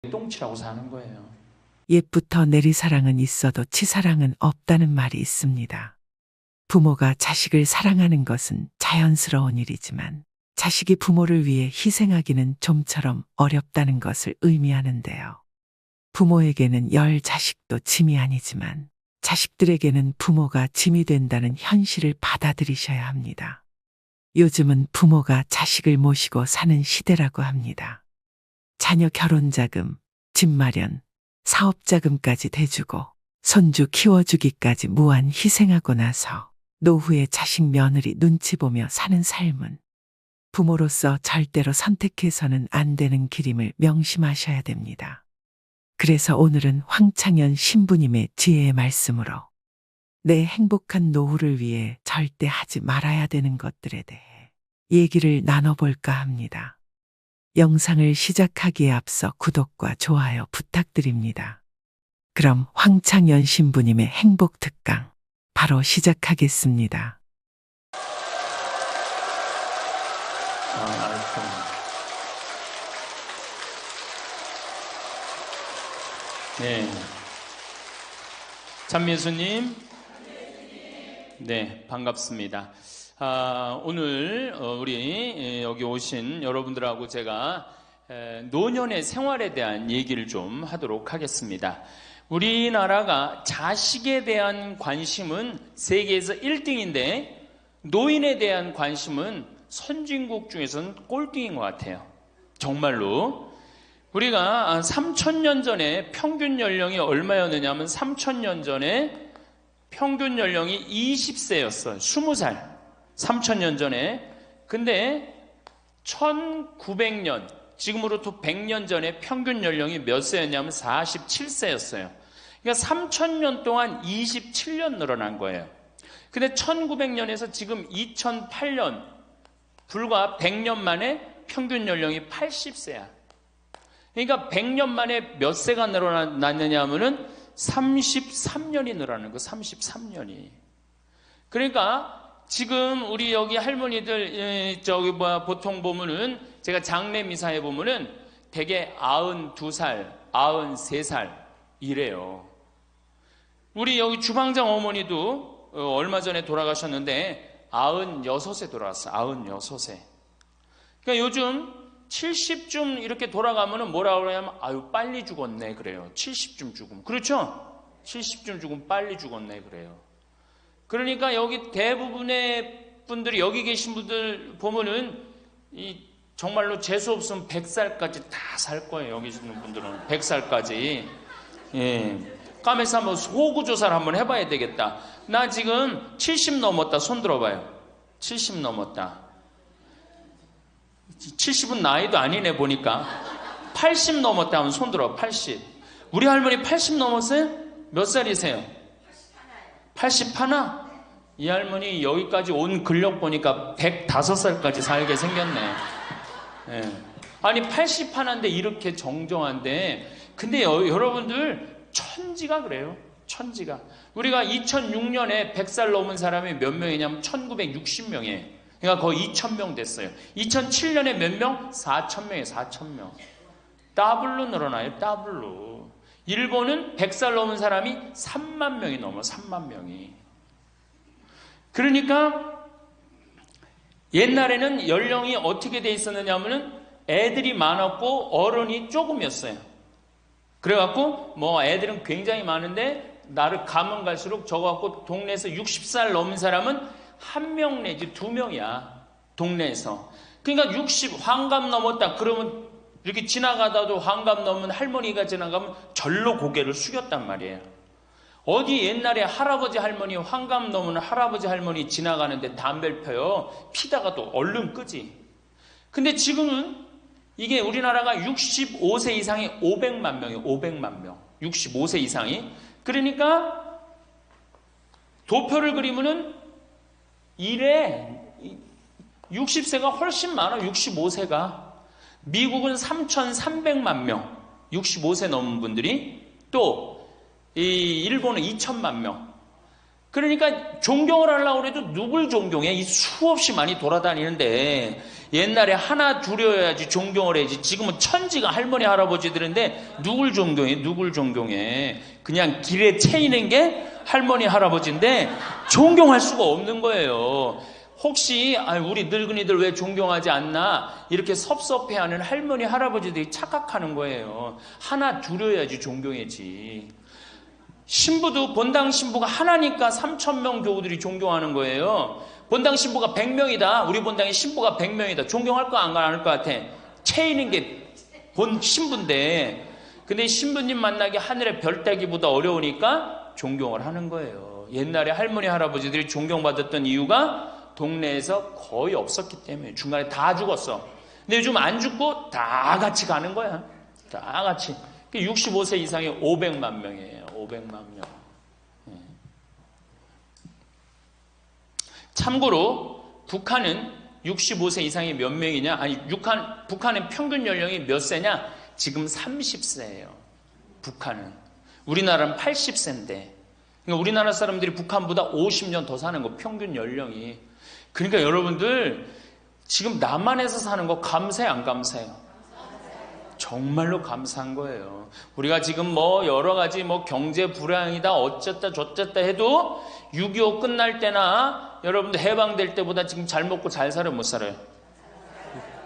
똥치라고 사는 거예요. 옛부터 내리사랑은 있어도 치사랑은 없다는 말이 있습니다. 부모가 자식을 사랑하는 것은 자연스러운 일이지만 자식이 부모를 위해 희생하기는 좀처럼 어렵다는 것을 의미하는데요. 부모에게는 열 자식도 짐이 아니지만 자식들에게는 부모가 짐이 된다는 현실을 받아들이셔야 합니다. 요즘은 부모가 자식을 모시고 사는 시대라고 합니다. 자녀 결혼자금, 집 마련, 사업자금까지 대주고 손주 키워주기까지 무한 희생하고 나서 노후에 자식 며느리 눈치 보며 사는 삶은 부모로서 절대로 선택해서는 안 되는 길임을 명심하셔야 됩니다. 그래서 오늘은 황창현 신부님의 지혜의 말씀으로 내 행복한 노후를 위해 절대 하지 말아야 되는 것들에 대해 얘기를 나눠볼까 합니다. 영상을 시작하기에 앞서 구독과 좋아요 부탁드립니다. 그럼 황창현 신부님의 행복 특강 바로 시작하겠습니다. 네. 찬미수님, 네, 반갑습니다. 오늘 우리 여기 오신 여러분들하고 제가 노년의 생활에 대한 얘기를 좀 하도록 하겠습니다. 우리나라가 자식에 대한 관심은 세계에서 1등인데 노인에 대한 관심은 선진국 중에서는 꼴등인 것 같아요. 정말로. 우리가 3,000년 전에 평균 연령이 얼마였느냐 하면 3,000년 전에 평균 연령이 20세였어요. 20살. 3,000년 전에. 근데 1900년, 지금으로부터 100년 전에 평균 연령이 몇 세였냐면 47세였어요. 그러니까 3,000년 동안 27년 늘어난 거예요. 근데 1900년에서 지금 2008년, 불과 100년 만에 평균 연령이 80세야. 그러니까 100년 만에 몇 세가 늘어났느냐 하면은 33년이 늘어나는 거, 33년이. 그러니까 지금 우리 여기 할머니들, 보통 보면은, 제가 장례 미사에 보면은 대개 92살, 93살 이래요. 우리 여기 주방장 어머니도 얼마 전에 돌아가셨는데 96세 돌아왔어요. 96세. 그러니까 요즘 70쯤 이렇게 돌아가면은 뭐라고 그러냐면, 아유, 빨리 죽었네, 그래요. 70쯤 죽으면. 그렇죠? 70쯤 죽으면 빨리 죽었네, 그래요. 그러니까 여기 대부분의 분들이, 여기 계신 분들 보면은, 정말로 재수 없으면 100살까지 다 살 거예요. 여기 있는 분들은. 100살까지. 예. 까메서 한번 호구조사를 한번 해봐야 되겠다. 나 지금 70 넘었다. 손 들어봐요. 70 넘었다. 70은 나이도 아니네 보니까. 80 넘었다 하면 손 들어. 80. 우리 할머니 80 넘었어요? 몇 살이세요? 81? 이 할머니 여기까지 온 근력 보니까 105살까지 살게 생겼네. 예. 아니 81인데 이렇게 정정한데, 근데 여러분들 천지가 그래요. 천지가. 우리가 2006년에 100살 넘은 사람이 몇 명이냐면 1960명이에요. 그러니까 거의 2,000명 됐어요. 2007년에 몇 명? 4,000명이에요. 4,000명. 더블로 늘어나요. 더블로. 일본은 100살 넘은 사람이 3만 명이 넘어. 3만 명이. 그러니까 옛날에는 연령이 어떻게 돼 있었느냐 하면은 애들이 많았고 어른이 조금이었어요. 그래갖고 뭐 애들은 굉장히 많은데 나를 가면 갈수록 적어갖고 동네에서 60살 넘은 사람은 1명 내지 2명이야. 동네에서. 그러니까 60 환갑 넘었다 그러면, 이렇게 지나가다도 환갑 넘은 할머니가 지나가면 절로 고개를 숙였단 말이에요. 어디 옛날에 할아버지 할머니, 환갑 넘은 할아버지 할머니 지나가는데 담배를 펴요. 피다가 또 얼른 끄지. 근데 지금은 이게 우리나라가 65세 이상이 500만 명이에요. 500만 명. 65세 이상이. 그러니까 도표를 그리면은 이래 60세가 훨씬 많아. 65세가. 미국은 3,300만 명, 65세 넘은 분들이. 또 일본은 2,000만 명. 그러니까 존경을 하려고 해도 누굴 존경해? 이 수없이 많이 돌아다니는데 옛날에 하나 둘이어야지 존경을 해야지. 지금은 천지가 할머니 할아버지들인데 누굴 존경해? 누굴 존경해? 그냥 길에 채이는 게 할머니 할아버지인데 존경할 수가 없는 거예요. 혹시 우리 늙은이들 왜 존경하지 않나 이렇게 섭섭해하는 할머니 할아버지들이 착각하는 거예요. 하나 둘이어야지 존경해지. 신부도 본당 신부가 하나니까 3,000명 교우들이 존경하는 거예요. 본당 신부가 100명이다. 우리 본당에 신부가 100명이다. 존경할 거 안 할 것 같아. 채이는 게 본 신부인데, 근데 신부님 만나기 하늘의 별 따기보다 어려우니까 존경을 하는 거예요. 옛날에 할머니 할아버지들이 존경받았던 이유가 동네에서 거의 없었기 때문에. 중간에 다 죽었어. 근데 요즘 안 죽고 다 같이 가는 거야. 다 같이. 65세 이상이 500만 명이에요. 500만 명. 참고로 북한은 65세 이상이 몇 명이냐? 아니, 북한의 평균 연령이 몇 세냐? 지금 30세예요. 북한은. 우리나라는 80세인데. 그러니까 우리나라 사람들이 북한보다 50년 더 사는 거, 평균 연령이. 그러니까 여러분들 지금 남한에서 사는 거 감사해, 안 감사해요? 정말로 감사한 거예요. 우리가 지금 여러 가지 경제 불황이다 어쨌다 저쨌다 해도 6.25 끝날 때나 여러분들 해방될 때보다 지금 잘 먹고 잘 살아요, 못 살아요?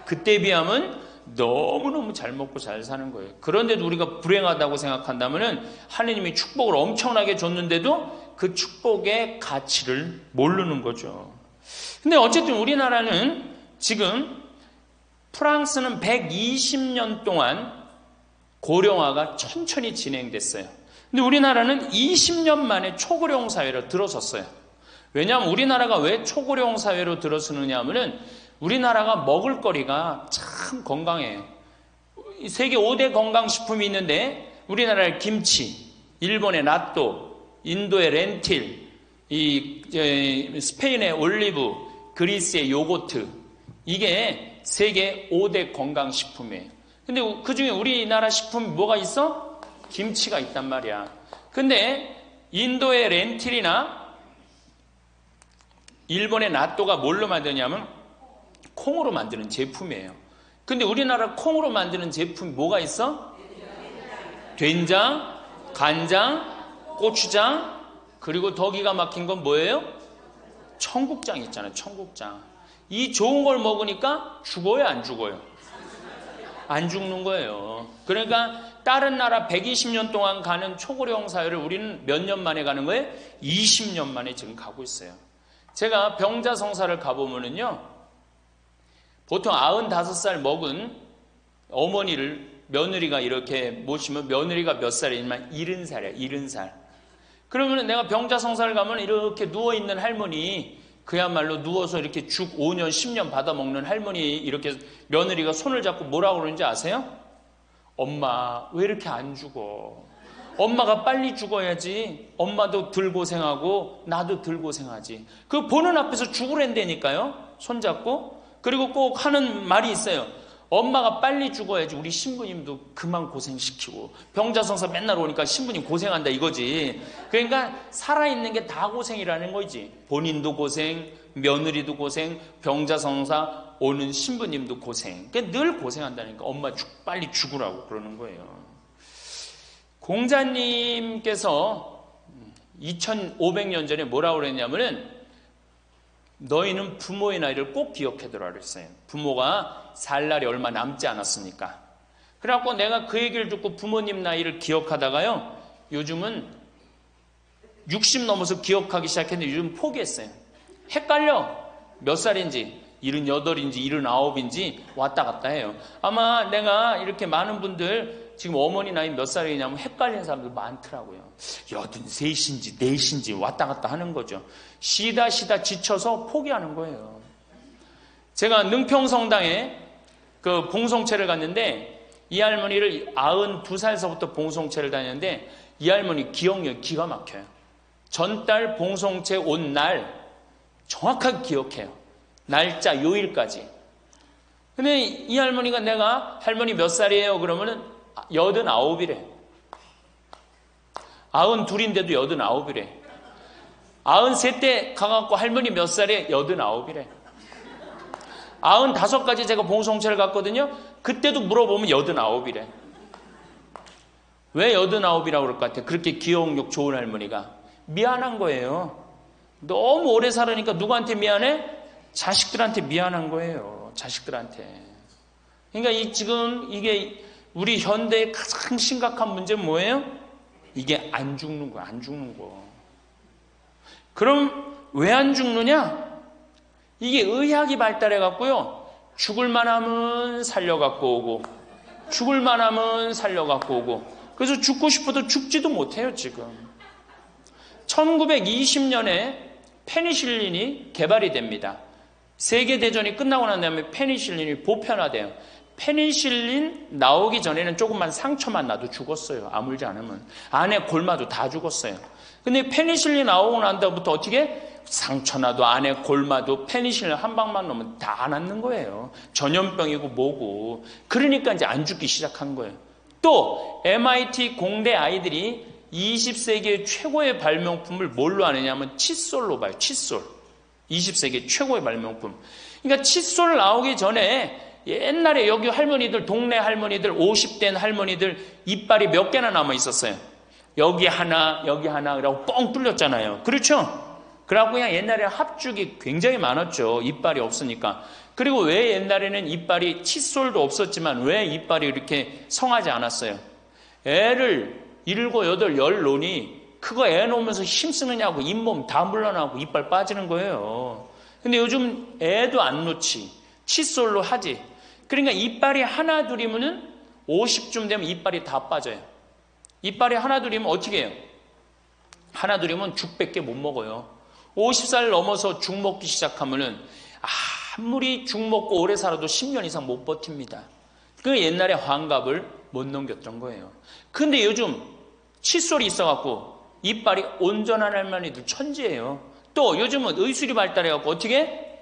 그때 비하면 너무너무 잘 먹고 잘 사는 거예요. 그런데도 우리가 불행하다고 생각한다면 하느님이 축복을 엄청나게 줬는데도 그 축복의 가치를 모르는 거죠. 근데 어쨌든 우리나라는 지금 프랑스는 120년 동안 고령화가 천천히 진행됐어요. 근데 우리나라는 20년 만에 초고령 사회로 들어섰어요. 왜냐하면 우리나라가 왜 초고령 사회로 들어서느냐 하면은 우리나라가 먹을 거리가 참 건강해요. 세계 5대 건강식품이 있는데 우리나라의 김치, 일본의 나또, 인도의 렌틸, 스페인의 올리브, 그리스의 요거트, 이게 세계 5대 건강식품이에요. 근데 그 중에 우리나라 식품이 뭐가 있어? 김치가 있단 말이야. 근데 인도의 렌틸이나 일본의 나또가 뭘로 만드냐면 콩으로 만드는 제품이에요. 근데 우리나라 콩으로 만드는 제품이 뭐가 있어? 된장, 간장, 고추장, 그리고 더 기가 막힌 건 뭐예요? 청국장 있잖아요. 청국장. 이 좋은 걸 먹으니까 죽어요, 안 죽어요? 안 죽는 거예요. 그러니까 다른 나라 120년 동안 가는 초고령 사회를 우리는 몇 년 만에 가는 거예요? 20년 만에 지금 가고 있어요. 제가 병자성사를 가보면은요, 보통 95살 먹은 어머니를 며느리가 이렇게 모시면 며느리가 몇 살이냐면 70살이야, 70살. 그러면 내가 병자성사를 가면 이렇게 누워있는 할머니, 그야말로 누워서 이렇게 죽 5년, 10년 받아먹는 할머니, 이렇게 며느리가 손을 잡고 뭐라고 그러는지 아세요? 엄마, 왜 이렇게 안 죽어? 엄마가 빨리 죽어야지. 엄마도 덜 고생하고 나도 덜 고생하지. 그 보는 앞에서 죽으랜다니까요. 손잡고. 그리고 꼭 하는 말이 있어요. 엄마가 빨리 죽어야지 우리 신부님도 그만 고생시키고. 병자성사 맨날 오니까 신부님 고생한다 이거지. 그러니까 살아있는 게 다 고생이라는 거지. 본인도 고생, 며느리도 고생, 병자성사 오는 신부님도 고생. 그러니까 늘 고생한다니까. 엄마 빨리 죽으라고 그러는 거예요. 공자님께서 2500년 전에 뭐라고 그랬냐면은 너희는 부모의 나이를 꼭 기억해두라 그랬어요. 부모가 살 날이 얼마 남지 않았으니까. 그래갖고 내가 그 얘기를 듣고 부모님 나이를 기억하다가요, 요즘은 60 넘어서 기억하기 시작했는데 요즘 포기했어요. 헷갈려. 몇 살인지, 78인지 79인지 왔다 갔다 해요. 아마 내가 이렇게 많은 분들 지금 어머니 나이 몇 살이냐면 헷갈리는 사람들 많더라고요. 83인지 4인지 왔다 갔다 하는 거죠. 쉬다 지쳐서 포기하는 거예요. 제가 능평성당에 그 봉송체를 갔는데 이 할머니를 92살서부터 봉송체를 다녔는데 이 할머니 기억력이 기가 막혀요. 전달 봉송체 온 날 정확하게 기억해요. 날짜 요일까지. 근데 이 할머니가 내가 할머니 몇 살이에요? 그러면은 89이래. 92인데도 89이래. 93때 가갖고 할머니 몇 살에 89이래. 95가지 제가 봉송체를 갔거든요. 그때도 물어보면 89이래. 왜 89이라고 그럴 것 같아요? 그렇게 기억력 좋은 할머니가. 미안한 거예요. 너무 오래 살으니까 누구한테 미안해? 자식들한테 미안한 거예요. 자식들한테. 그러니까 지금 이게 우리 현대의 가장 심각한 문제는 뭐예요? 이게 안 죽는 거야. 안 죽는 거. 그럼 왜 안 죽느냐? 이게 의학이 발달해 갖고요. 죽을 만하면 살려 갖고 오고 죽을 만하면 살려 갖고 오고 그래서 죽고 싶어도 죽지도 못해요, 지금. 1920년에 페니실린이 개발이 됩니다. 세계대전이 끝나고 난 다음에 페니실린이 보편화돼요. 페니실린 나오기 전에는 조금만 상처만 나도 죽었어요. 아물지 않으면. 안에 골마도 다 죽었어요. 근데 페니실린 나오고 난 다음부터 어떻게? 상처 나도 안에 골마도 페니실린 한 방만 넣으면 다 낫는 거예요. 전염병이고 뭐고. 그러니까 이제 안 죽기 시작한 거예요. 또 MIT 공대 아이들이 20세기의 최고의 발명품을 뭘로 아느냐면 칫솔로 봐요. 칫솔. 20세기 최고의 발명품. 그러니까 칫솔 나오기 전에 옛날에 여기 할머니들, 동네 할머니들, 50된 할머니들 이빨이 몇 개나 남아 있었어요. 여기 하나, 그러고 뻥 뚫렸잖아요. 그렇죠? 그래갖고 그냥 옛날에 합죽이 굉장히 많았죠. 이빨이 없으니까. 그리고 왜 옛날에는 이빨이 칫솔도 없었지만 왜 이빨이 이렇게 성하지 않았어요? 애를 7, 8, 10 놓으니 그거 애 놓으면서 힘쓰느냐고 잇몸 다 물러나고 이빨 빠지는 거예요. 근데 요즘 애도 안 놓지. 칫솔로 하지. 그러니까 이빨이 하나 둘이면은 50쯤 되면 이빨이 다 빠져요. 이빨이 하나 둘이면 어떻게 해요? 하나 둘이면 죽밖에 못 먹어요. 50살 넘어서 죽 먹기 시작하면은 아무리 죽 먹고 오래 살아도 10년 이상 못 버팁니다. 그 옛날에 환갑을 못 넘겼던 거예요. 근데 요즘 칫솔이 있어갖고 이빨이 온전한 할머니들 천지예요. 또 요즘은 의술이 발달해갖고 어떻게?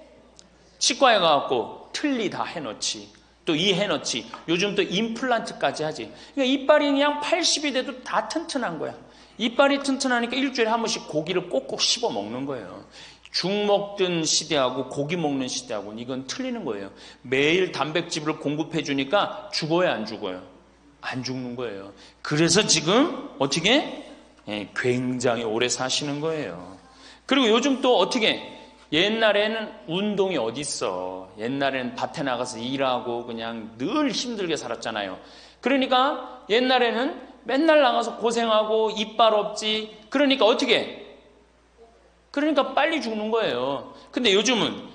치과에 가갖고 틀니 다 해놓지. 또 이 해놓지. 요즘 또 임플란트까지 하지. 그러니까 이빨이 그냥 80이 돼도 다 튼튼한 거야. 이빨이 튼튼하니까 일주일에 한 번씩 고기를 꼭꼭 씹어 먹는 거예요. 죽 먹던 시대하고 고기 먹는 시대하고는 이건 틀리는 거예요. 매일 단백질을 공급해 주니까 죽어요, 안 죽어요? 안 죽는 거예요. 그래서 지금 어떻게? 굉장히 오래 사시는 거예요. 그리고 요즘 또 어떻게? 옛날에는 운동이 어딨어. 옛날에는 밭에 나가서 일하고 그냥 늘 힘들게 살았잖아요. 그러니까 옛날에는 맨날 나가서 고생하고 이빨 없지. 그러니까 어떻게? 그러니까 빨리 죽는 거예요. 근데 요즘은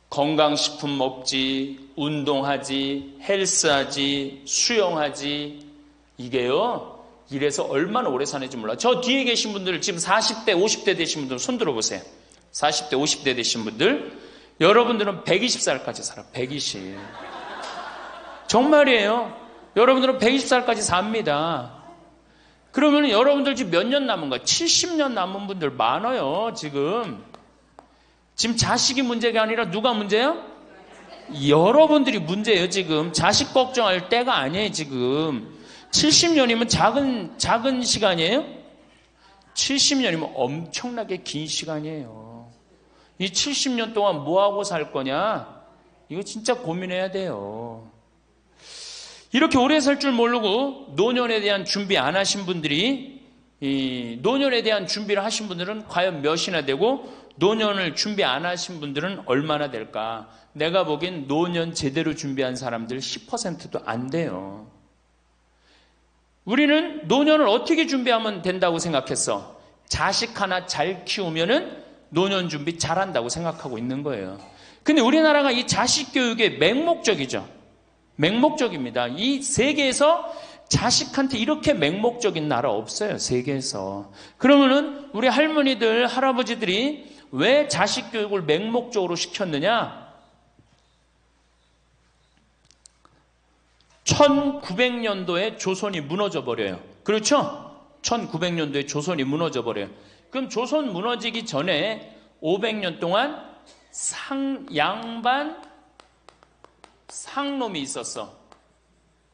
건강식품 먹지, 운동하지, 헬스하지, 수영하지. 이게요, 이래서 얼마나 오래 사는지 몰라. 저 뒤에 계신 분들, 지금 40대, 50대 되신 분들 손 들어보세요. 40대, 50대 되신 분들. 여러분들은 120살까지 살아. 120. 정말이에요. 여러분들은 120살까지 삽니다. 그러면 여러분들 지금 몇 년 남은 거야? 70년 남은 분들 많아요, 지금. 지금 자식이 문제가 아니라 누가 문제예요? 여러분들이 문제예요, 지금. 자식 걱정할 때가 아니에요, 지금. 70년이면 작은 시간이에요? 70년이면 엄청나게 긴 시간이에요. 이 70년 동안 뭐하고 살 거냐? 이거 진짜 고민해야 돼요. 이렇게 오래 살 줄 모르고 노년에 대한 준비 안 하신 분들이, 이 노년에 대한 준비를 하신 분들은 과연 몇이나 되고 노년을 준비 안 하신 분들은 얼마나 될까? 내가 보기엔 노년 제대로 준비한 사람들 10%도 안 돼요. 우리는 노년을 어떻게 준비하면 된다고 생각했어? 자식 하나 잘 키우면은 노년 준비 잘한다고 생각하고 있는 거예요. 근데 우리나라가 이 자식 교육의 맹목적이죠. 맹목적입니다. 이 세계에서 자식한테 이렇게 맹목적인 나라 없어요. 세계에서. 그러면은 우리 할머니들, 할아버지들이 왜 자식 교육을 맹목적으로 시켰느냐? 1900년도에 조선이 무너져 버려요. 그렇죠? 1900년도에 조선이 무너져 버려요. 그럼 조선 무너지기 전에 500년 동안 양반 상놈이 있었어.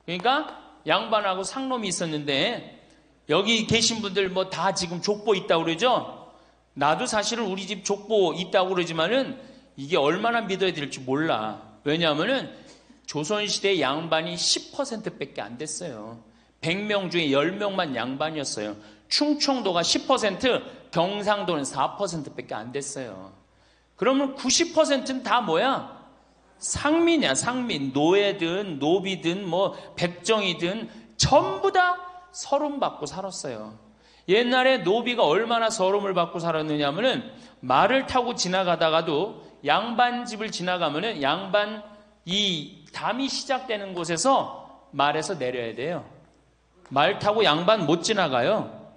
그러니까 양반하고 상놈이 있었는데 여기 계신 분들 뭐 다 지금 족보 있다고 그러죠? 나도 사실은 우리 집 족보 있다고 그러지만은 이게 얼마나 믿어야 될지 몰라. 왜냐하면은 조선시대 양반이 10%밖에 안 됐어요. 100명 중에 10명만 양반이었어요. 충청도가 10%, 경상도는 4%밖에 안 됐어요. 그러면 90%는 다 뭐야? 상민이야, 상민. 노예든 노비든 뭐 백정이든 전부 다 서름 받고 살았어요. 옛날에 노비가 얼마나 서름을 받고 살았느냐면은 말을 타고 지나가다가도 양반 집을 지나가면은 양반 이 담이 시작되는 곳에서 말에서 내려야 돼요. 말 타고 양반 못 지나가요.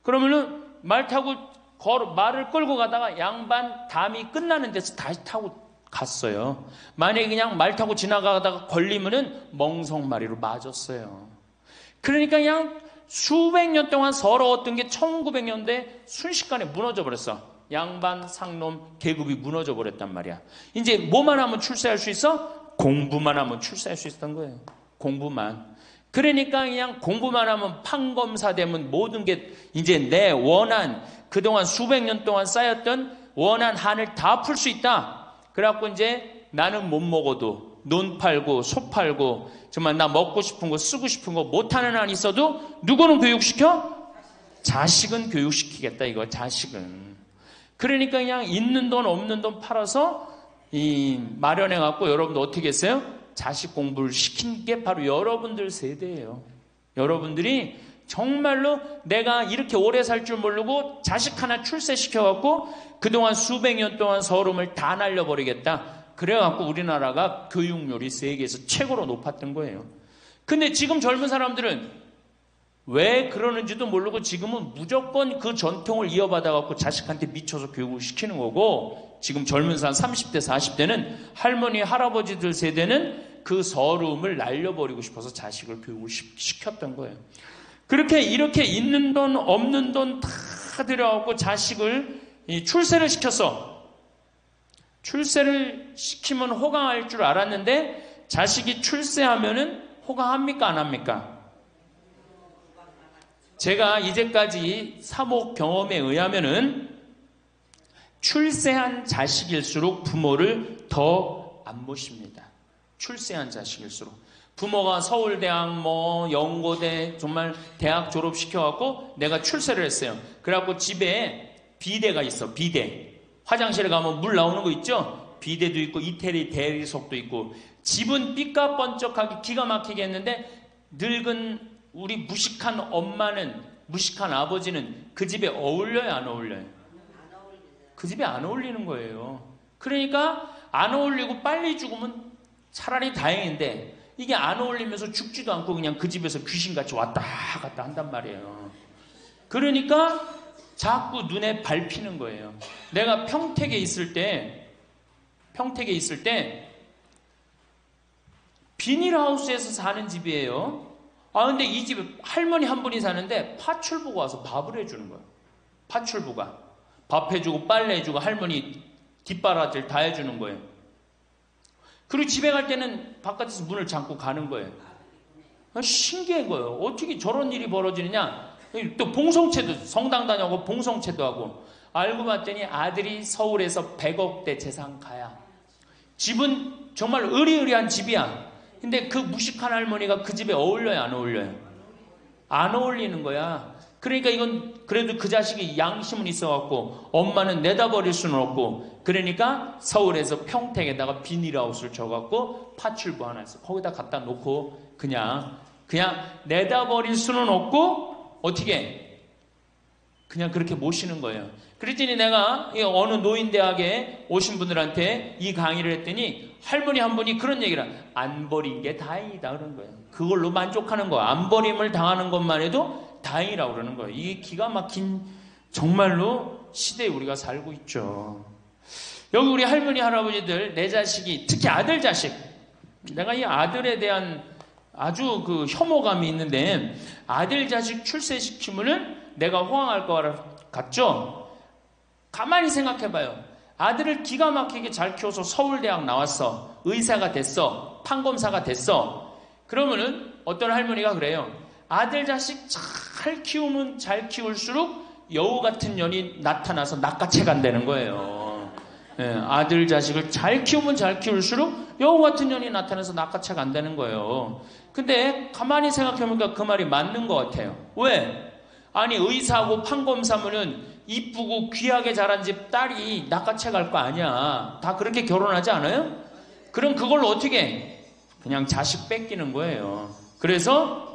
그러면은 말 타고 말을 끌고 가다가 양반 담이 끝나는 데서 다시 타고 갔어요. 만약에 그냥 말 타고 지나가다가 걸리면은 멍석마리로 맞았어요. 그러니까 그냥 수백 년 동안 서러웠던 게 1900년대 순식간에 무너져 버렸어. 양반, 상놈, 계급이 무너져 버렸단 말이야. 이제 뭐만 하면 출세할 수 있어? 공부만 하면 출세할 수 있었던 거예요. 공부만. 그러니까 그냥 공부만 하면 판검사 되면 모든 게 이제 내 원한, 그동안 수백 년 동안 쌓였던 원한 한을 다 풀 수 있다. 그래갖고 이제 나는 못 먹어도 논 팔고 소 팔고 정말 나 먹고 싶은 거 쓰고 싶은 거 못하는 한 있어도 누구는 교육시켜? 자식은 교육시키겠다 이거. 자식은. 그러니까 그냥 있는 돈 없는 돈 팔아서 마련해갖고 여러분들 어떻게 했어요? 자식 공부를 시킨 게 바로 여러분들 세대예요. 여러분들이 정말로 내가 이렇게 오래 살 줄 모르고 자식 하나 출세시켜갖고 그동안 수백 년 동안 서름을 다 날려버리겠다. 그래갖고 우리나라가 교육률이 세계에서 최고로 높았던 거예요. 근데 지금 젊은 사람들은 왜 그러는지도 모르고 지금은 무조건 그 전통을 이어받아갖고 자식한테 미쳐서 교육을 시키는 거고, 지금 젊은 사람 30대 40대는 할머니 할아버지들 세대는 그 서름을 날려버리고 싶어서 자식을 교육을 시켰던 거예요. 그렇게 이렇게 있는 돈 없는 돈 다 들여갖고 자식을 출세를 시켰어. 출세를 시키면 호강할 줄 알았는데 자식이 출세하면은 호강합니까 안 합니까? 제가 이제까지 사목 경험에 의하면은 출세한 자식일수록 부모를 더 안 모십니다. 출세한 자식일수록. 부모가 서울대학 뭐 연고대 정말 대학 졸업시켜갖고 내가 출세를 했어요. 그래갖고 집에 비데가 있어. 비데. 화장실에 가면 물 나오는 거 있죠? 비데도 있고 이태리 대리석도 있고. 집은 삐까번쩍하게 기가 막히게 했는데 늙은 우리 무식한 엄마는, 무식한 아버지는 그 집에 어울려요 안 어울려요? 그 집에 안 어울리는 거예요. 그러니까 안 어울리고 빨리 죽으면 차라리 다행인데 이게 안 어울리면서 죽지도 않고 그냥 그 집에서 귀신같이 왔다 갔다 한단 말이에요. 그러니까 자꾸 눈에 밟히는 거예요. 내가 평택에 있을 때 비닐하우스에서 사는 집이에요. 근데 이 집에 할머니 한 분이 사는데 파출부가 와서 밥을 해주는 거예요. 파출부가 밥 해주고 빨래 해주고 할머니 뒷바라지를 다 해주는 거예요. 그리고 집에 갈 때는 바깥에서 문을 잠고 가는 거예요. 신기한 거예요. 어떻게 저런 일이 벌어지느냐. 또 봉송체도, 성당 다녀고 봉송체도 하고. 알고 봤더니 아들이 서울에서 100억대 재산가야. 집은 정말 으리으리한 집이야. 근데 그 무식한 할머니가 그 집에 어울려요 안 어울려요? 안 어울리는 거야. 그러니까 이건 그래도 그 자식이 양심은 있어갖고 엄마는 내다버릴 수는 없고, 그러니까 서울에서 평택에다가 비닐하우스를 져갖고 파출부 하나 있어. 거기다 갖다 놓고 그냥 내다버릴 수는 없고 어떻게 그냥 그렇게 모시는 거예요. 그랬더니 내가 어느 노인대학에 오신 분들한테 이 강의를 했더니 할머니 한 분이 그런 얘기를 안 버린 게 다행이다 그런 거예요. 그걸로 만족하는 거야. 안 버림을 당하는 것만 해도 다행이라고 그러는 거예요. 이게 기가 막힌 정말로 시대에 우리가 살고 있죠. 여기 우리 할머니 할아버지들 내 자식이, 특히 아들 자식, 내가 이 아들에 대한 아주 그 혐오감이 있는데 아들 자식 출세시키면은 내가 호강할 것 같죠? 가만히 생각해봐요. 아들을 기가 막히게 잘 키워서 서울대학 나왔어. 의사가 됐어. 판검사가 됐어. 그러면은 어떤 할머니가 그래요. 아들 자식 잘 키우면 잘 키울수록 여우 같은 년이 나타나서 낚아채 간다는 거예요. 아들 자식을 잘 키우면 잘 키울수록 여우 같은 년이 나타나서 낚아채 간다는 거예요. 근데 가만히 생각해보니까 그 말이 맞는 것 같아요. 왜? 아니 의사하고 판검사면은 이쁘고 귀하게 자란 집 딸이 낚아채 갈 거 아니야. 다 그렇게 결혼하지 않아요? 그럼 그걸 어떻게 해? 그냥 자식 뺏기는 거예요. 그래서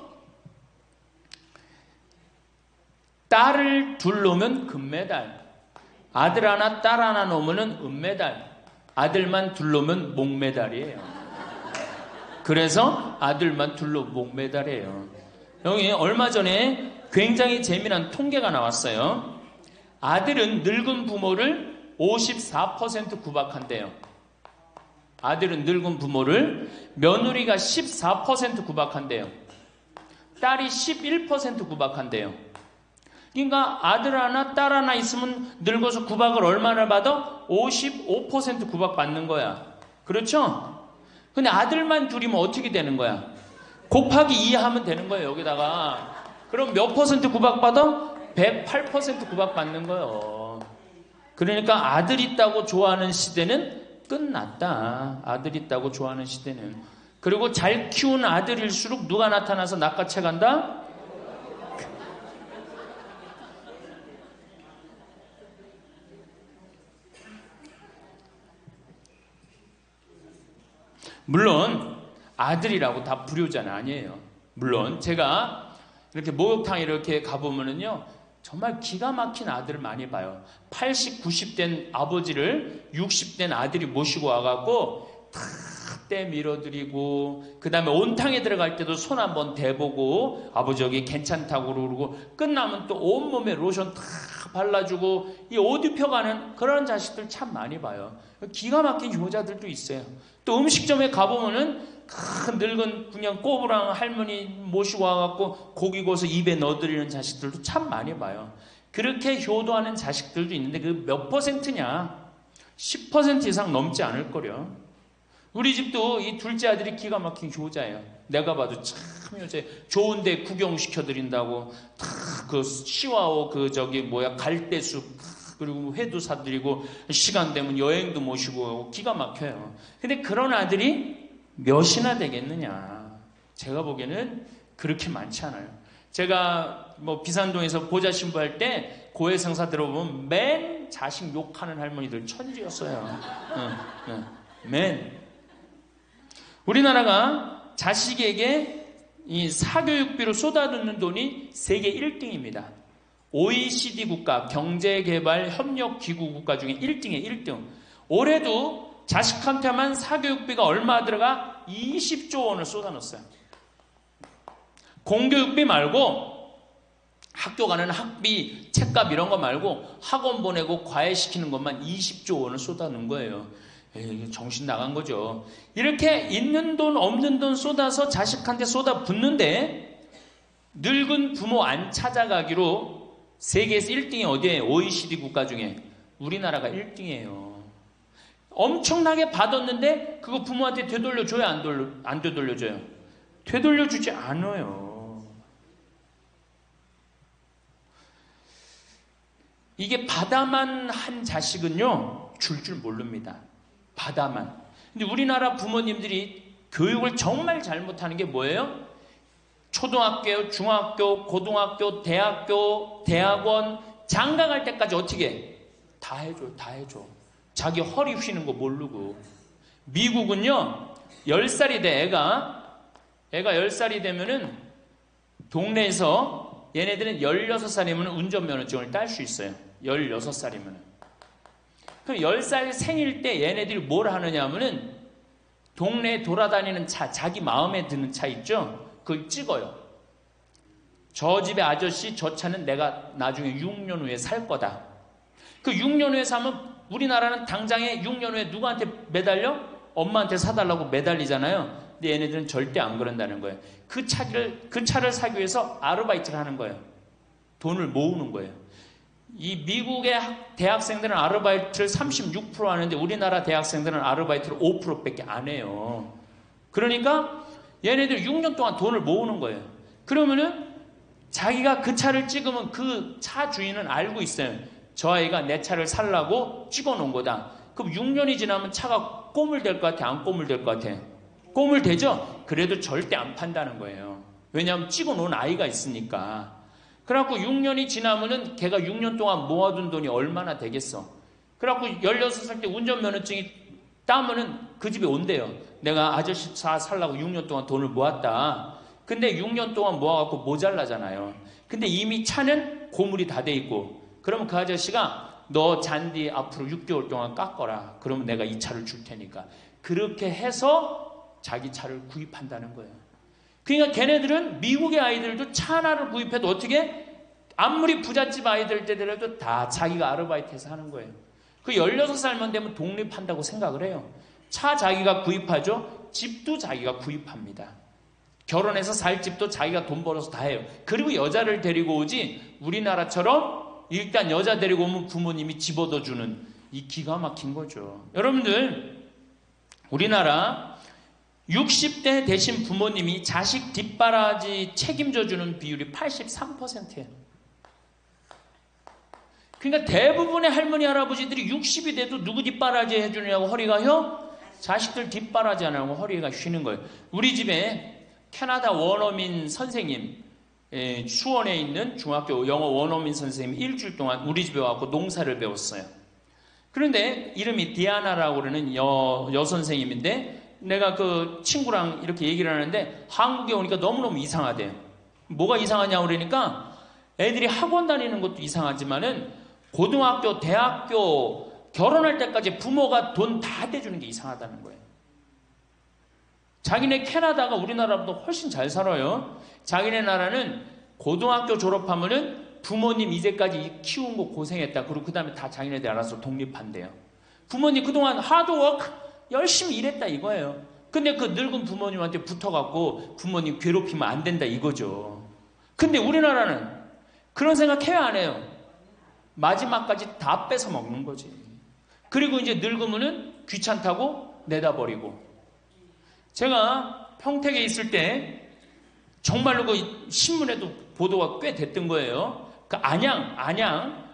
딸을 둘 놓으면 금메달, 아들 하나 딸 하나 놓으면 은메달, 아들만 둘 놓으면 목메달이에요. 그래서 아들만 둘 놓으면 목메달이에요. 여기 얼마 전에 굉장히 재미난 통계가 나왔어요. 아들은 늙은 부모를 54% 구박한대요. 아들은 늙은 부모를, 며느리가 14% 구박한대요. 딸이 11% 구박한대요. 그러니까 아들 하나 딸 하나 있으면 늙어서 구박을 얼마나 받아? 55% 구박 받는 거야. 그렇죠? 근데 아들만 둘이면 어떻게 되는 거야? 곱하기 2 하면 되는 거예요. 여기다가. 그럼 몇 퍼센트 구박 받아? 108% 구박 받는 거예요. 그러니까 아들 있다고 좋아하는 시대는 끝났다. 아들 있다고 좋아하는 시대는. 그리고 잘 키운 아들일수록 누가 나타나서 낚아채 간다? 물론 아들이라고 다 불효자는 아니에요. 물론 제가 이렇게 목욕탕 이렇게 가보면은요, 정말 기가 막힌 아들을 많이 봐요. 80, 90된 아버지를 60된 아들이 모시고 와갖고 탁 밀어드리고, 그 다음에 온탕에 들어갈 때도 손 한번 대보고 아버지 여기 괜찮다고 그러고, 끝나면 또 온몸에 로션 탁 발라주고 이 옷 입혀가는 그런 자식들 참 많이 봐요. 기가 막힌 효자들도 있어요. 또 음식점에 가보면은 큰 늙은 그냥 꼬부랑 할머니 모시고 와갖고 고기 구워서 입에 넣어드리는 자식들도 참 많이 봐요. 그렇게 효도하는 자식들도 있는데 그 몇 퍼센트냐? 10% 이상 넘지 않을 거려. 우리 집도 이 둘째 아들이 기가 막힌 효자예요. 내가 봐도 참 효자예요. 좋은데 구경시켜드린다고 그 시와오 갈대숲 그리고 회도 사드리고 시간 되면 여행도 모시고 기가 막혀요. 근데 그런 아들이 몇이나 되겠느냐? 제가 보기에는 그렇게 많지 않아요. 제가 비산동에서 보좌 신부할 때 고해성사 들어보면 맨 자식 욕하는 할머니들 천지였어요. 맨. 우리나라가 자식에게 이 사교육비로 쏟아붓는 돈이 세계 1등입니다. OECD 국가, 경제개발협력기구 국가 중에 1등이에요. 1등. 올해도 자식한테만 사교육비가 얼마 들어가? 20조 원을 쏟아넣었어요. 공교육비 말고 학교 가는 학비, 책값 이런 거 말고 학원 보내고 과외시키는 것만 20조 원을 쏟아놓은 거예요. 정신 나간 거죠. 이렇게 있는 돈 없는 돈 쏟아서 자식한테 쏟아붓는데 늙은 부모 안 찾아가기로 세계에서 1등이 어디예요? OECD 국가 중에 우리나라가 1등이에요. 엄청나게 받았는데 그거 부모한테 되돌려줘요? 안 되돌려줘요? 되돌려주지 않아요. 이게 받아만 한 자식은요, 줄 모릅니다. 받아만. 근데 우리나라 부모님들이 교육을 정말 잘못하는 게 뭐예요? 초등학교, 중학교, 고등학교, 대학교, 대학원, 장가 갈 때까지 어떻게 해? 다 해줘. 자기 허리 휘는 거 모르고. 미국은요, 10살이 돼, 애가 10살이 되면은 동네에서 얘네들은 16살이면 운전면허증을 딸 수 있어요. 16살이면. 그럼 10살 생일 때 얘네들이 뭘 하느냐 하면은 동네에 돌아다니는 차, 자기 마음에 드는 차 있죠? 그걸 찍어요. 저 집의 아저씨, 저 차는 내가 나중에 6년 후에 살 거다. 그 6년 후에 사면 우리나라는 당장에 6년 후에 누구한테 매달려? 엄마한테 사달라고 매달리잖아요. 근데 얘네들은 절대 안 그런다는 거예요. 그 차를 사기 위해서 아르바이트를 하는 거예요. 돈을 모으는 거예요. 이 미국의 대학생들은 아르바이트를 36% 하는데 우리나라 대학생들은 아르바이트를 5%밖에 안 해요. 그러니까 얘네들 6년 동안 돈을 모으는 거예요. 그러면은 자기가 그 차를 찍으면 그 차 주인은 알고 있어요. 저 아이가 내 차를 살라고 찍어 놓은 거다. 그럼 6년이 지나면 차가 꼬물될 것 같아? 안 꼬물될 것 같아? 꼬물되죠? 그래도 절대 안 판다는 거예요. 왜냐하면 찍어놓은 아이가 있으니까. 그래갖고 6년이 지나면은 걔가 6년 동안 모아둔 돈이 얼마나 되겠어. 그래갖고 16살 때 운전면허증이 따면은 그 집에 온대요. 내가 아저씨 차 살라고 6년 동안 돈을 모았다. 근데 6년 동안 모아갖고 모자라잖아요. 근데 이미 차는 고물이 다 돼 있고, 그러면 그 아저씨가 너 잔디 앞으로 6개월 동안 깎어라. 그러면 내가 이 차를 줄 테니까. 그렇게 해서 자기 차를 구입한다는 거예요. 그러니까 걔네들은 미국의 아이들도 차 하나를 구입해도 어떻게? 아무리 부잣집 아이들 때더라도 다 자기가 아르바이트해서 하는 거예요. 그 16살만 되면 독립한다고 생각을 해요. 차 자기가 구입하죠. 집도 자기가 구입합니다. 결혼해서 살 집도 자기가 돈 벌어서 다 해요. 그리고 여자를 데리고 오지, 우리나라처럼 일단 여자 데리고 오면 부모님이 집 얻어주는, 이 기가 막힌 거죠. 여러분들, 우리나라 60대 되신 부모님이 자식 뒷바라지 책임져주는 비율이 83%예요. 그러니까 대부분의 할머니 할아버지들이 60이 돼도 누구 뒷바라지 해주느냐고 허리가 휘어? 자식들 뒷바라지 안 하고 허리가 쉬는 거예요. 우리 집에 캐나다 원어민 선생님, 수원에 있는 중학교 영어 원어민 선생님이 일주일 동안 우리 집에 와서 농사를 배웠어요. 그런데 이름이 디아나라고 그러는 여선생님인데, 내가 그 친구랑 이렇게 얘기를 하는데 한국에 오니까 너무너무 이상하대요. 뭐가 이상하냐고 그러니까 애들이 학원 다니는 것도 이상하지만은 고등학교, 대학교 결혼할 때까지 부모가 돈 다 대주는 게 이상하다는 거예요. 자기네 캐나다가 우리나라보다 훨씬 잘 살아요. 자기네 나라는 고등학교 졸업하면은 부모님 이제까지 키운 거 고생했다. 그리고 그 다음에 다 자기네들 알아서 독립한대요. 부모님 그동안 하드워크 열심히 일했다 이거예요. 근데 그 늙은 부모님한테 붙어갖고 부모님 괴롭히면 안 된다 이거죠. 근데 우리나라는 그런 생각 해야 안 해요. 마지막까지 다 뺏어 먹는 거지. 그리고 이제 늙으면은 귀찮다고 내다버리고. 제가 평택에 있을 때 정말로 그 신문에도 보도가 꽤 됐던 거예요. 그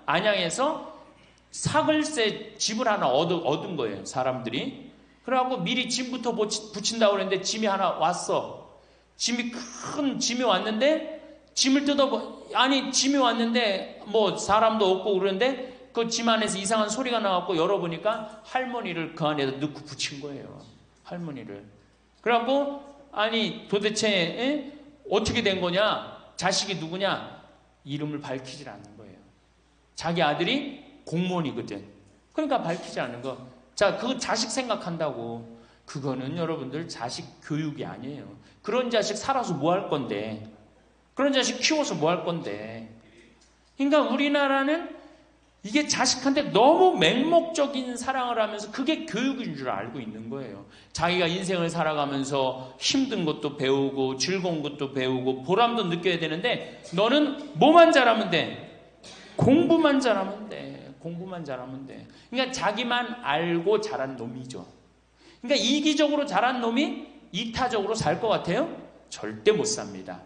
안양에서 사글세 집을 하나 얻은 거예요, 사람들이. 그래갖고 미리 짐부터 붙인다고 그랬는데 짐이 하나 왔어. 큰 짐이 왔는데 짐을 짐이 왔는데 뭐 사람도 없고 그러는데 그 짐 안에서 이상한 소리가 나갖고 열어보니까 할머니를 그 안에다 넣고 붙인 거예요. 할머니를. 그래갖고 아니 도대체 어떻게 된 거냐? 자식이 누구냐? 이름을 밝히질 않는 거예요. 자기 아들이 공무원이거든. 그러니까 밝히지 않는 거. 자, 그거 자식 생각한다고. 그거는 여러분들 자식 교육이 아니에요. 그런 자식 살아서 뭐 할 건데. 그런 자식 키워서 뭐 할 건데. 그러니까 우리나라는 이게 자식한테 너무 맹목적인 사랑을 하면서 그게 교육인 줄 알고 있는 거예요. 자기가 인생을 살아가면서 힘든 것도 배우고 즐거운 것도 배우고 보람도 느껴야 되는데 너는 뭐만 잘하면 돼? 공부만 잘하면 돼. 공부만 잘하면 돼. 그러니까 자기만 알고 자란 놈이죠. 그러니까 이기적으로 자란 놈이 이타적으로 살 것 같아요? 절대 못 삽니다.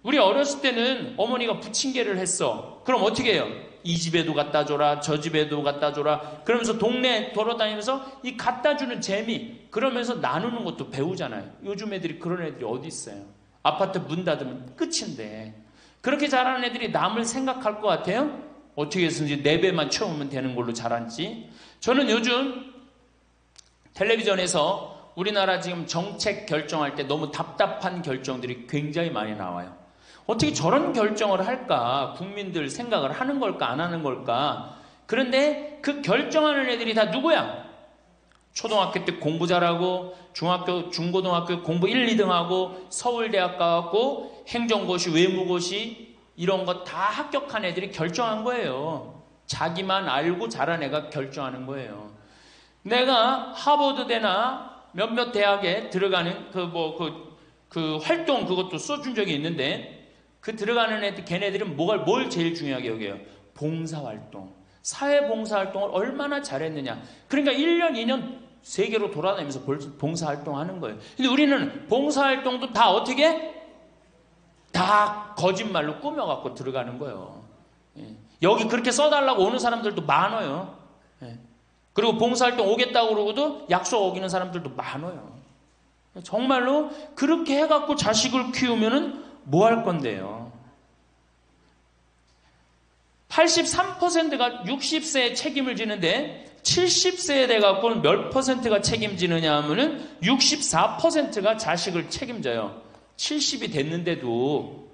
우리 어렸을 때는 어머니가 부침개를 했어. 그럼 어떻게 해요? 이 집에도 갖다 줘라, 저 집에도 갖다 줘라. 그러면서 동네 돌아다니면서 이 갖다 주는 재미, 그러면서 나누는 것도 배우잖아요. 요즘 애들이 그런 애들이 어디 있어요? 아파트 문 닫으면 끝인데. 그렇게 자라는 애들이 남을 생각할 것 같아요? 어떻게 해서든지 4배만 채우면 되는 걸로 자랐지. 저는 요즘 텔레비전에서 우리나라 지금 정책 결정할 때 너무 답답한 결정들이 굉장히 많이 나와요. 어떻게 저런 결정을 할까? 국민들 생각을 하는 걸까? 안 하는 걸까? 그런데 그 결정하는 애들이 다 누구야? 초등학교 때 공부 잘하고 중학교, 중고등학교 공부 1, 2등 하고 서울대학 가고 행정고시, 외무고시 이런 거 다 합격한 애들이 결정한 거예요. 자기만 알고 자란 애가 결정하는 거예요. 내가 하버드대나 몇몇 대학에 들어가는 그 활동 그것도 써준 적이 있는데 그 들어가는 애들 걔네들은 뭘 제일 중요하게 여겨요? 봉사활동. 사회봉사활동을 얼마나 잘했느냐. 그러니까 1년, 2년 세계로 돌아다니면서 봉사활동 하는 거예요. 근데 우리는 봉사활동도 다 어떻게? 다 거짓말로 꾸며갖고 들어가는 거예요. 예. 여기 그렇게 써달라고 오는 사람들도 많아요. 예. 그리고 봉사활동 오겠다고 그러고도 약속 어기는 사람들도 많아요. 정말로 그렇게 해갖고 자식을 키우면은 뭐 할 건데요? 83%가 60세에 책임을 지는데 70세에 돼갖고는 몇 퍼센트가 책임지느냐 하면은 64%가 자식을 책임져요. 70이 됐는데도.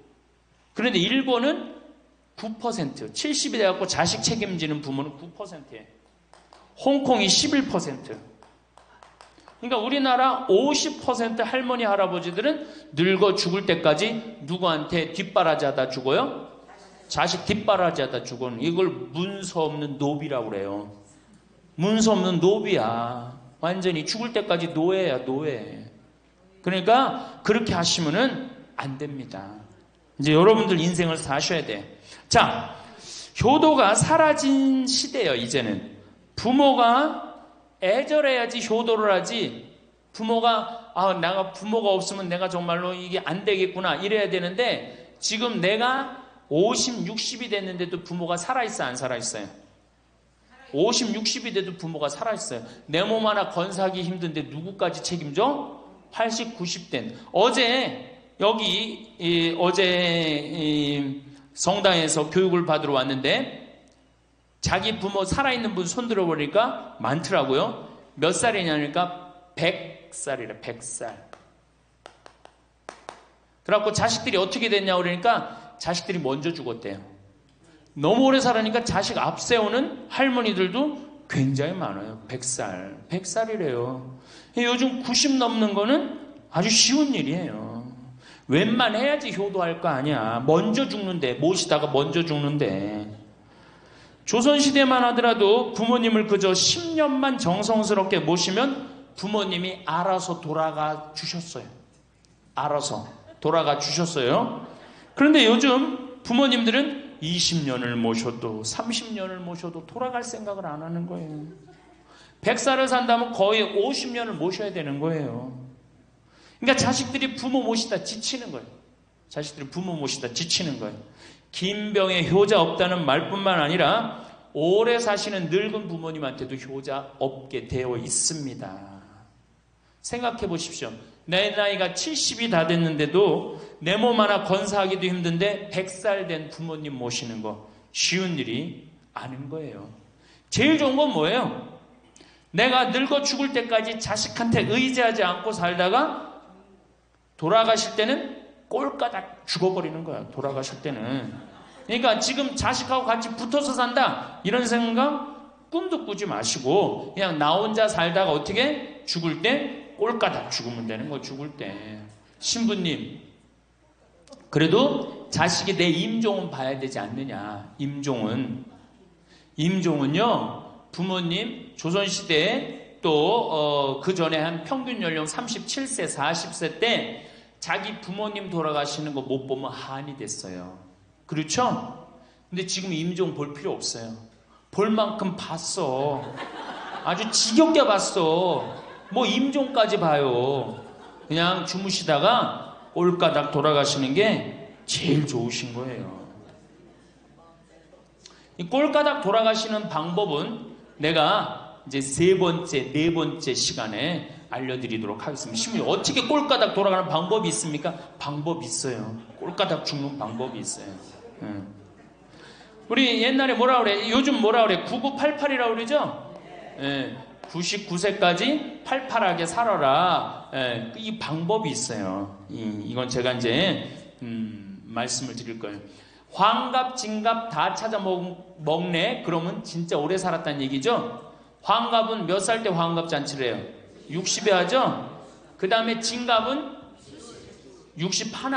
그런데 일본은 9%, 70이 돼갖고 자식 책임지는 부모는 9%예요. 홍콩이 11%. 그러니까 우리나라 50% 할머니, 할아버지들은 늙어 죽을 때까지 누구한테 뒷바라지 하다 죽어요? 자식 뒷바라지 하다 죽어요. 이걸 문서 없는 노비라고 그래요. 문서 없는 노비야. 완전히 죽을 때까지 노예야, 노예. 그러니까 그렇게 하시면은 안 됩니다. 이제 여러분들 인생을 사셔야 돼. 자, 효도가 사라진 시대예요, 이제는. 부모가 애절해야지 효도를 하지. 부모가 내가 부모가 없으면 내가 정말로 이게 안 되겠구나 이래야 되는데 지금 내가 50, 60이 됐는데도 부모가 살아있어 안 살아있어요? 50, 60이 돼도 부모가 살아있어요. 내 몸 하나 건사하기 힘든데 누구까지 책임져? 80, 90된. 어제 여기 어제 성당에서 교육을 받으러 왔는데 자기 부모 살아있는 분 손들어 보니까 많더라고요. 몇 살이냐니까 100살이래. 100살. 그래갖고 자식들이 어떻게 됐냐고 그러니까 자식들이 먼저 죽었대요. 너무 오래 살으니까 자식 앞세우는 할머니들도 굉장히 많아요. 100살. 100살이래요. 요즘 90 넘는 거는 아주 쉬운 일이에요. 웬만해야지 효도할 거 아니야. 먼저 죽는데, 모시다가 먼저 죽는데. 조선시대만 하더라도 부모님을 그저 10년만 정성스럽게 모시면 부모님이 알아서 돌아가 주셨어요. 알아서 돌아가 주셨어요. 그런데 요즘 부모님들은 20년을 모셔도 30년을 모셔도 돌아갈 생각을 안 하는 거예요. 100살을 산다면 거의 50년을 모셔야 되는 거예요. 그러니까 자식들이 부모 모시다 지치는 거예요. 자식들이 부모 모시다 지치는 거예요. 긴 병에 효자 없다는 말뿐만 아니라 오래 사시는 늙은 부모님한테도 효자 없게 되어 있습니다. 생각해 보십시오. 내 나이가 70이 다 됐는데도 내 몸 하나 건사하기도 힘든데 100살 된 부모님 모시는 거 쉬운 일이 아닌 거예요. 제일 좋은 건 뭐예요? 내가 늙어 죽을 때까지 자식한테 의지하지 않고 살다가 돌아가실 때는 꼴까닥 죽어버리는 거야. 돌아가실 때는. 그러니까 지금 자식하고 같이 붙어서 산다 이런 생각 꿈도 꾸지 마시고 그냥 나 혼자 살다가 어떻게 죽을 때 꼴까닥 죽으면 되는 거. 죽을 때 신부님 그래도 자식이 내 임종은 봐야 되지 않느냐. 임종은요 부모님 조선시대에 또 그 전에 한 평균 연령 37세 40세 때 자기 부모님 돌아가시는 거 못 보면 한이 됐어요. 그렇죠? 근데 지금 임종 볼 필요 없어요. 볼 만큼 봤어. 아주 지겹게 봤어. 뭐 임종까지 봐요. 그냥 주무시다가 꼴까닥 돌아가시는 게 제일 좋으신 거예요. 이 꼴까닥 돌아가시는 방법은 내가 이제 네 번째 시간에 알려드리도록 하겠습니다. 신부님 어떻게 꼴까닥 돌아가는 방법이 있습니까? 방법이 있어요. 꼴까닥 죽는 방법이 있어요. 우리 옛날에 뭐라 그래? 요즘 뭐라 그래? 9988이라고 그러죠? 99세까지 팔팔하게 살아라. 이 방법이 있어요. 이건 제가 이제 말씀을 드릴 거예요. 환갑, 진갑 다 찾아 먹네? 그러면 진짜 오래 살았다는 얘기죠? 환갑은 몇 살 때 환갑 잔치를 해요? 60에 하죠? 그 다음에 진갑은 61.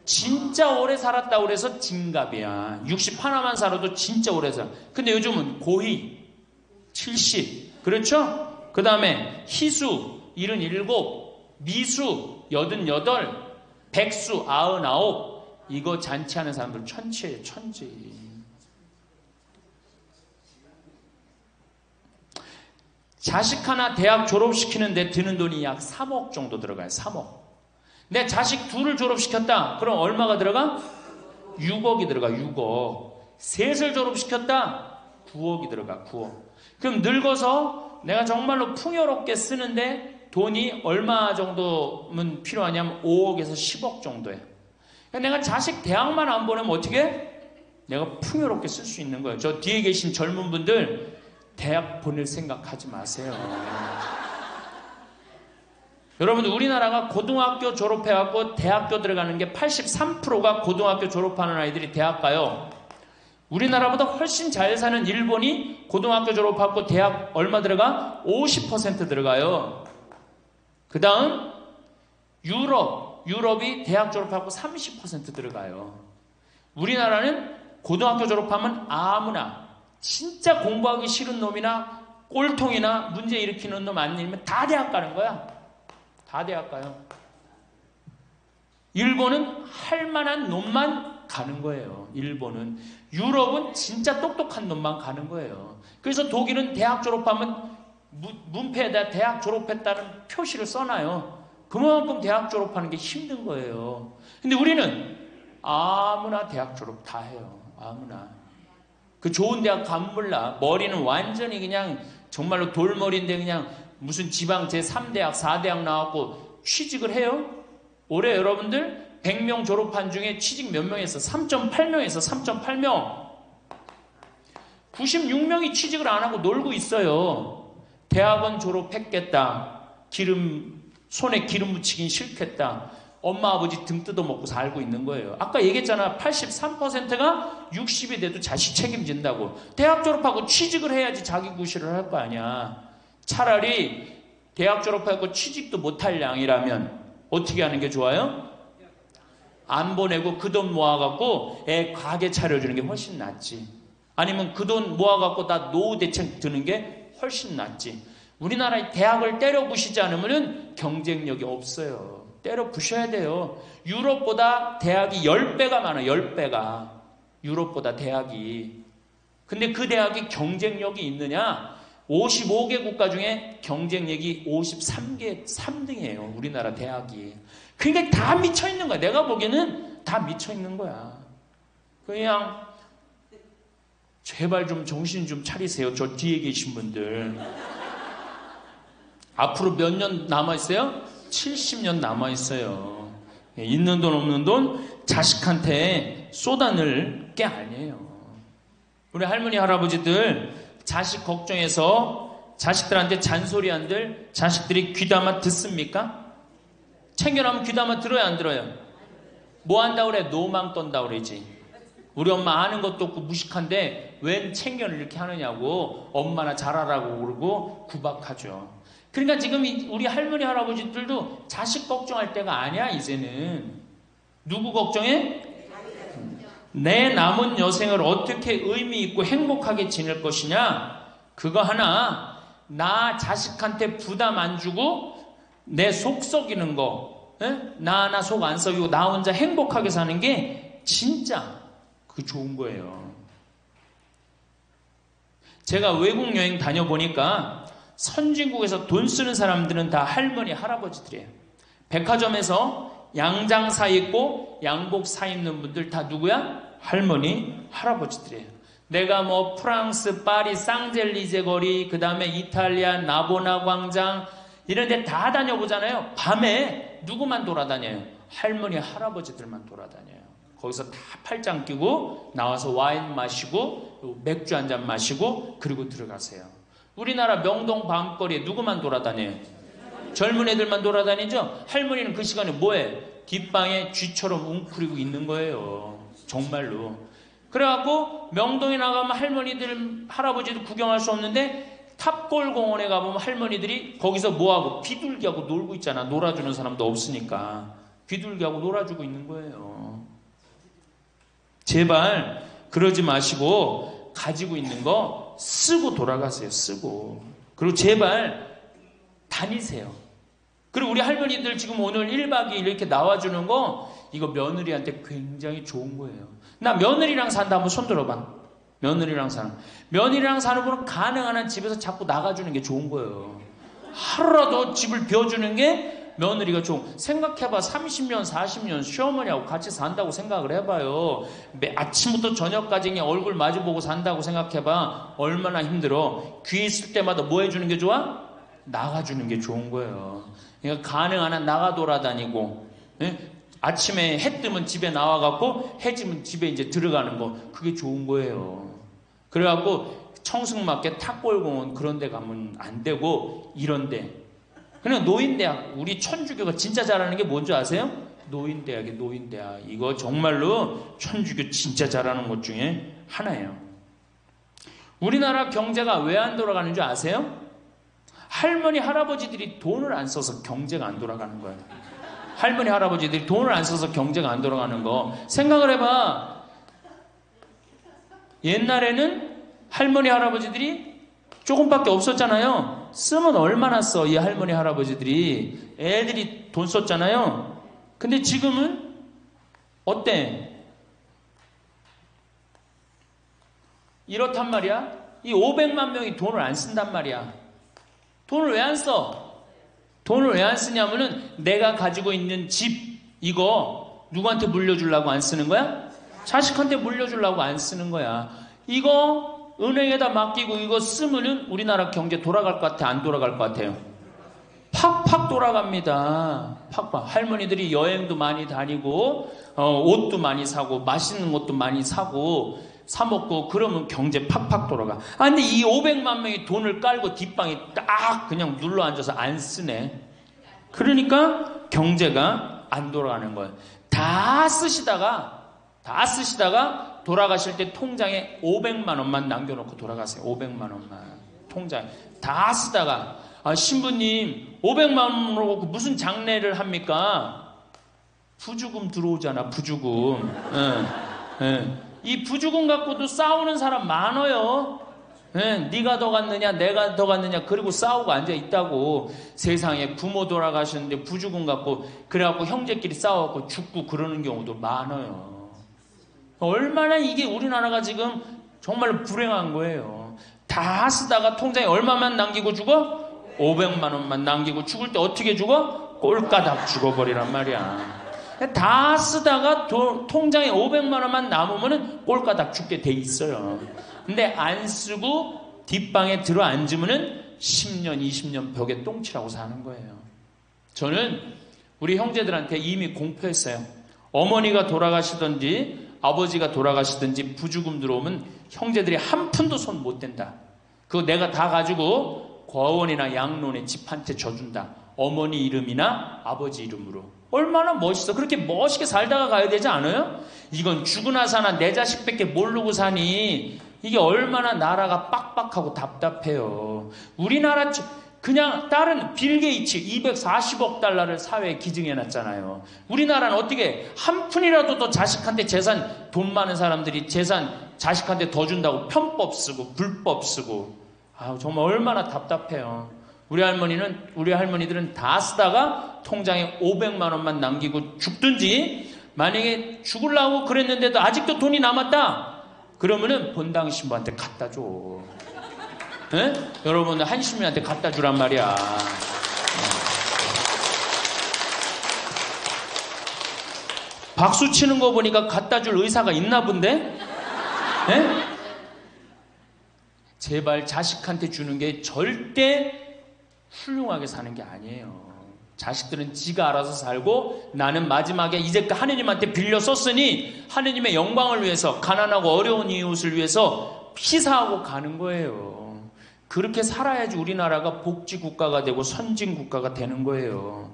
진짜 오래 살았다고 그래서 진갑이야. 61만 살아도 진짜 오래 살아. 근데 요즘은 고희 70. 그렇죠? 그 다음에 희수 77, 미수 88, 백수 99. 이거 잔치하는 사람들 천치예요. 천지. 자식 하나 대학 졸업시키는데 드는 돈이 약 3억 정도 들어가요. 3억. 내 자식 둘을 졸업시켰다. 그럼 얼마가 들어가? 6억이 들어가. 6억. 셋을 졸업시켰다. 9억이 들어가. 9억. 그럼 늙어서 내가 정말로 풍요롭게 쓰는데 돈이 얼마 정도면 필요하냐면 5억에서 10억 정도예요. 그러니까 내가 자식 대학만 안 보내면 어떻게? 내가 풍요롭게 쓸 수 있는 거예요. 저 뒤에 계신 젊은 분들 대학 보낼 생각하지 마세요. 여러분들 우리나라가 고등학교 졸업해갖고 대학교 들어가는 게 83%가 고등학교 졸업하는 아이들이 대학 가요. 우리나라보다 훨씬 잘 사는 일본이 고등학교 졸업하고 대학 얼마 들어가? 50% 들어가요. 그 다음 유럽이 대학 졸업하고 30% 들어가요. 우리나라는 고등학교 졸업하면 아무나 진짜 공부하기 싫은 놈이나 꼴통이나 문제 일으키는 놈 아니면 다 대학 가는 거야. 다 대학 가요. 일본은 할 만한 놈만 가는 거예요. 일본은. 유럽은 진짜 똑똑한 놈만 가는 거예요. 그래서 독일은 대학 졸업하면 문패에다 대학 졸업했다는 표시를 써놔요. 그만큼 대학 졸업하는 게 힘든 거예요. 근데 우리는 아무나 대학 졸업 다 해요. 아무나. 그 좋은 대학 가면 몰라. 머리는 완전히 그냥 정말로 돌머리인데 그냥 무슨 지방 제3대학, 4대학 나왔고 취직을 해요? 올해 여러분들 100명 졸업한 중에 취직 몇 명 했어? 3.8명에서 3.8명. 96명이 취직을 안 하고 놀고 있어요. 대학원 졸업했겠다. 손에 기름 묻히긴 싫겠다. 엄마 아버지 등 뜯어먹고 살고 있는 거예요. 아까 얘기했잖아. 83%가 60이 돼도 자식 책임진다고. 대학 졸업하고 취직을 해야지 자기 구실을 할 거 아니야. 차라리 대학 졸업하고 취직도 못할 양이라면 어떻게 하는 게 좋아요? 안 보내고 그 돈 모아갖고 애 가게 차려주는 게 훨씬 낫지. 아니면 그 돈 모아갖고 나 노후 대책 드는 게 훨씬 낫지. 우리나라의 대학을 때려 부시지 않으면 경쟁력이 없어요. 때려 부셔야 돼요. 유럽보다 대학이 10배가 많아요. 10배가. 유럽보다 대학이. 근데 그 대학이 경쟁력이 있느냐? 55개 국가 중에 경쟁력이 53개 3등이에요. 우리나라 대학이. 그러니까 다 미쳐있는 거야. 내가 보기에는 다 미쳐있는 거야. 그냥 제발 좀 정신 좀 차리세요. 저 뒤에 계신 분들. 앞으로 몇 년 남아있어요? 70년 남아있어요. 있는 돈 없는 돈 자식한테 쏟아낼 게 아니에요. 우리 할머니 할아버지들 자식 걱정해서 자식들한테 잔소리한들 자식들이 귀담아 듣습니까? 챙겨나면 귀담아 들어야 안 들어요? 뭐 한다고 그래? 노망 떤다 그러지. 우리 엄마 아는 것도 없고 무식한데 웬 챙겨를 이렇게 하느냐고 엄마나 잘하라고 그러고 구박하죠. 그러니까 지금 우리 할머니 할아버지들도 자식 걱정할 때가 아니야. 이제는 누구 걱정해? 내 남은 여생을 어떻게 의미 있고 행복하게 지낼 것이냐? 그거 하나. 나 자식한테 부담 안 주고 내 속 썩이는 거, 나 하나 속 안 썩이고 나 혼자 행복하게 사는 게 진짜 그 좋은 거예요. 제가 외국 여행 다녀보니까 선진국에서 돈 쓰는 사람들은 다 할머니 할아버지들이에요. 백화점에서 양장 사 입고 양복 사 입는 분들 다 누구야? 할머니 할아버지들이에요. 내가 뭐 프랑스 파리 쌍젤리제 거리, 그 다음에 이탈리아 나보나 광장 이런 데 다 다녀보잖아요. 밤에 누구만 돌아다녀요? 할머니 할아버지들만 돌아다녀요. 거기서 다 팔짱 끼고 나와서 와인 마시고 맥주 한 잔 마시고 그리고 들어가세요. 우리나라 명동 밤거리에 누구만 돌아다녀요? 젊은 애들만 돌아다니죠? 할머니는 그 시간에 뭐해? 뒷방에 쥐처럼 웅크리고 있는 거예요. 정말로. 그래갖고 명동에 나가면 할머니들, 할아버지도 구경할 수 없는데 탑골 공원에 가보면 할머니들이 거기서 뭐하고? 비둘기하고 놀고 있잖아. 놀아주는 사람도 없으니까. 비둘기하고 놀아주고 있는 거예요. 제발 그러지 마시고 가지고 있는 거 쓰고 돌아가세요. 쓰고. 그리고 제발 다니세요. 그리고 우리 할머니들 지금 오늘 1박 2일 이렇게 나와주는 거 이거 며느리한테 굉장히 좋은 거예요. 나 며느리랑 산다 한번 손 들어봐. 며느리랑 사는. 며느리랑 사는 분은 가능한 한 집에서 자꾸 나가주는 게 좋은 거예요. 하루라도 집을 비워주는 게 며느리가 좀 생각해봐. 30년 40년 시어머니하고 같이 산다고 생각을 해봐요. 아침부터 저녁까지 그냥 얼굴 마주보고 산다고 생각해봐. 얼마나 힘들어. 귀 있을 때마다 뭐 해주는 게 좋아? 나가주는 게 좋은 거예요. 그러니까 가능한 한 나가 돌아다니고, 예? 아침에 해 뜨면 집에 나와갖고 해 지면 집에 이제 들어가는 거, 그게 좋은 거예요. 그래갖고 청승맞게 탑골공원 그런 데 가면 안 되고, 이런 데 그냥 노인대학, 우리 천주교가 진짜 잘하는 게 뭔지 아세요? 노인대학이에요. 노인대학. 이거 정말로 천주교 진짜 잘하는 것 중에 하나예요. 우리나라 경제가 왜 안 돌아가는 줄 아세요? 할머니 할아버지들이 돈을 안 써서 경제가 안 돌아가는 거예요. 할머니 할아버지들이 돈을 안 써서 경제가 안 돌아가는 거 생각을 해봐. 옛날에는 할머니 할아버지들이 조금밖에 없었잖아요. 쓰면 얼마나 써, 이 할머니 할아버지들이. 애들이 돈 썼잖아요. 근데 지금은 어때? 이렇단 말이야. 이 500만 명이 돈을 안 쓴단 말이야. 돈을 왜 안 써? 돈을 왜 안 쓰냐면은 내가 가지고 있는 집 이거 누구한테 물려주려고 안 쓰는 거야? 자식한테 물려주려고 안 쓰는 거야. 이거 은행에다 맡기고 이거 쓰면은 우리나라 경제 돌아갈 것 같아? 안 돌아갈 것 같아요? 팍팍 돌아갑니다. 팍팍. 할머니들이 여행도 많이 다니고 옷도 많이 사고 맛있는 것도 많이 사고 사 먹고 그러면 경제 팍팍 돌아가. 아 근데 이 500만 명이 돈을 깔고 뒷방에 딱 그냥 눌러 앉아서 안 쓰네. 그러니까 경제가 안 돌아가는 거예요. 다 쓰시다가 돌아가실 때 통장에 500만 원만 남겨놓고 돌아가세요. 500만 원만 통장에 다 쓰다가 신부님 500만 원으로 무슨 장례를 합니까? 부주금 들어오잖아. 부주금. 이 부주금 갖고도 싸우는 사람 많아요. 네가 더 갔느냐 내가 더 갔느냐 그리고 싸우고 앉아있다고. 세상에 부모 돌아가셨는데 부주금 갖고 그래갖고 형제끼리 싸워갖고 죽고 그러는 경우도 많아요. 얼마나 이게 우리나라가 지금 정말 불행한 거예요. 다 쓰다가 통장에 얼마만 남기고 죽어? 500만 원만 남기고 죽을 때 어떻게 죽어? 꼴까닥 죽어버리란 말이야. 다 쓰다가 통장에 500만 원만 남으면 꼴까닥 죽게 돼 있어요. 근데 안 쓰고 뒷방에 들어 앉으면 10년 20년 벽에 똥치라고 사는 거예요. 저는 우리 형제들한테 이미 공표했어요. 어머니가 돌아가시든지 아버지가 돌아가시든지 부주금 들어오면 형제들이 한 푼도 손 못 댄다. 그거 내가 다 가지고 과원이나 양론에 집 한 채 줘준다. 어머니 이름이나 아버지 이름으로. 얼마나 멋있어. 그렇게 멋있게 살다가 가야 되지 않아요? 이건 죽으나 사나 내 자식밖에 모르고 사니 이게 얼마나 나라가 빡빡하고 답답해요. 우리나라 그냥 다른 빌 게이츠 240억 달러를 사회에 기증해놨잖아요. 우리나라는 어떻게 한 푼이라도 더 자식한테 재산, 돈 많은 사람들이 재산 자식한테 더 준다고 편법 쓰고 불법 쓰고. 정말 얼마나 답답해요. 우리 할머니들은 다 쓰다가 통장에 500만 원만 남기고 죽든지, 만약에 죽으려고 그랬는데도 아직도 돈이 남았다 그러면은 본당 신부한테 갖다 줘. 에? 여러분들 한시민한테 갖다 주란 말이야. 박수 치는 거 보니까 갖다 줄 의사가 있나 본데? 에? 제발 자식한테 주는 게 절대 훌륭하게 사는 게 아니에요. 자식들은 지가 알아서 살고 나는 마지막에 이제 하느님한테 빌려 썼으니 하느님의 영광을 위해서 가난하고 어려운 이웃을 위해서 희사하고 가는 거예요. 그렇게 살아야지 우리나라가 복지국가가 되고 선진국가가 되는 거예요.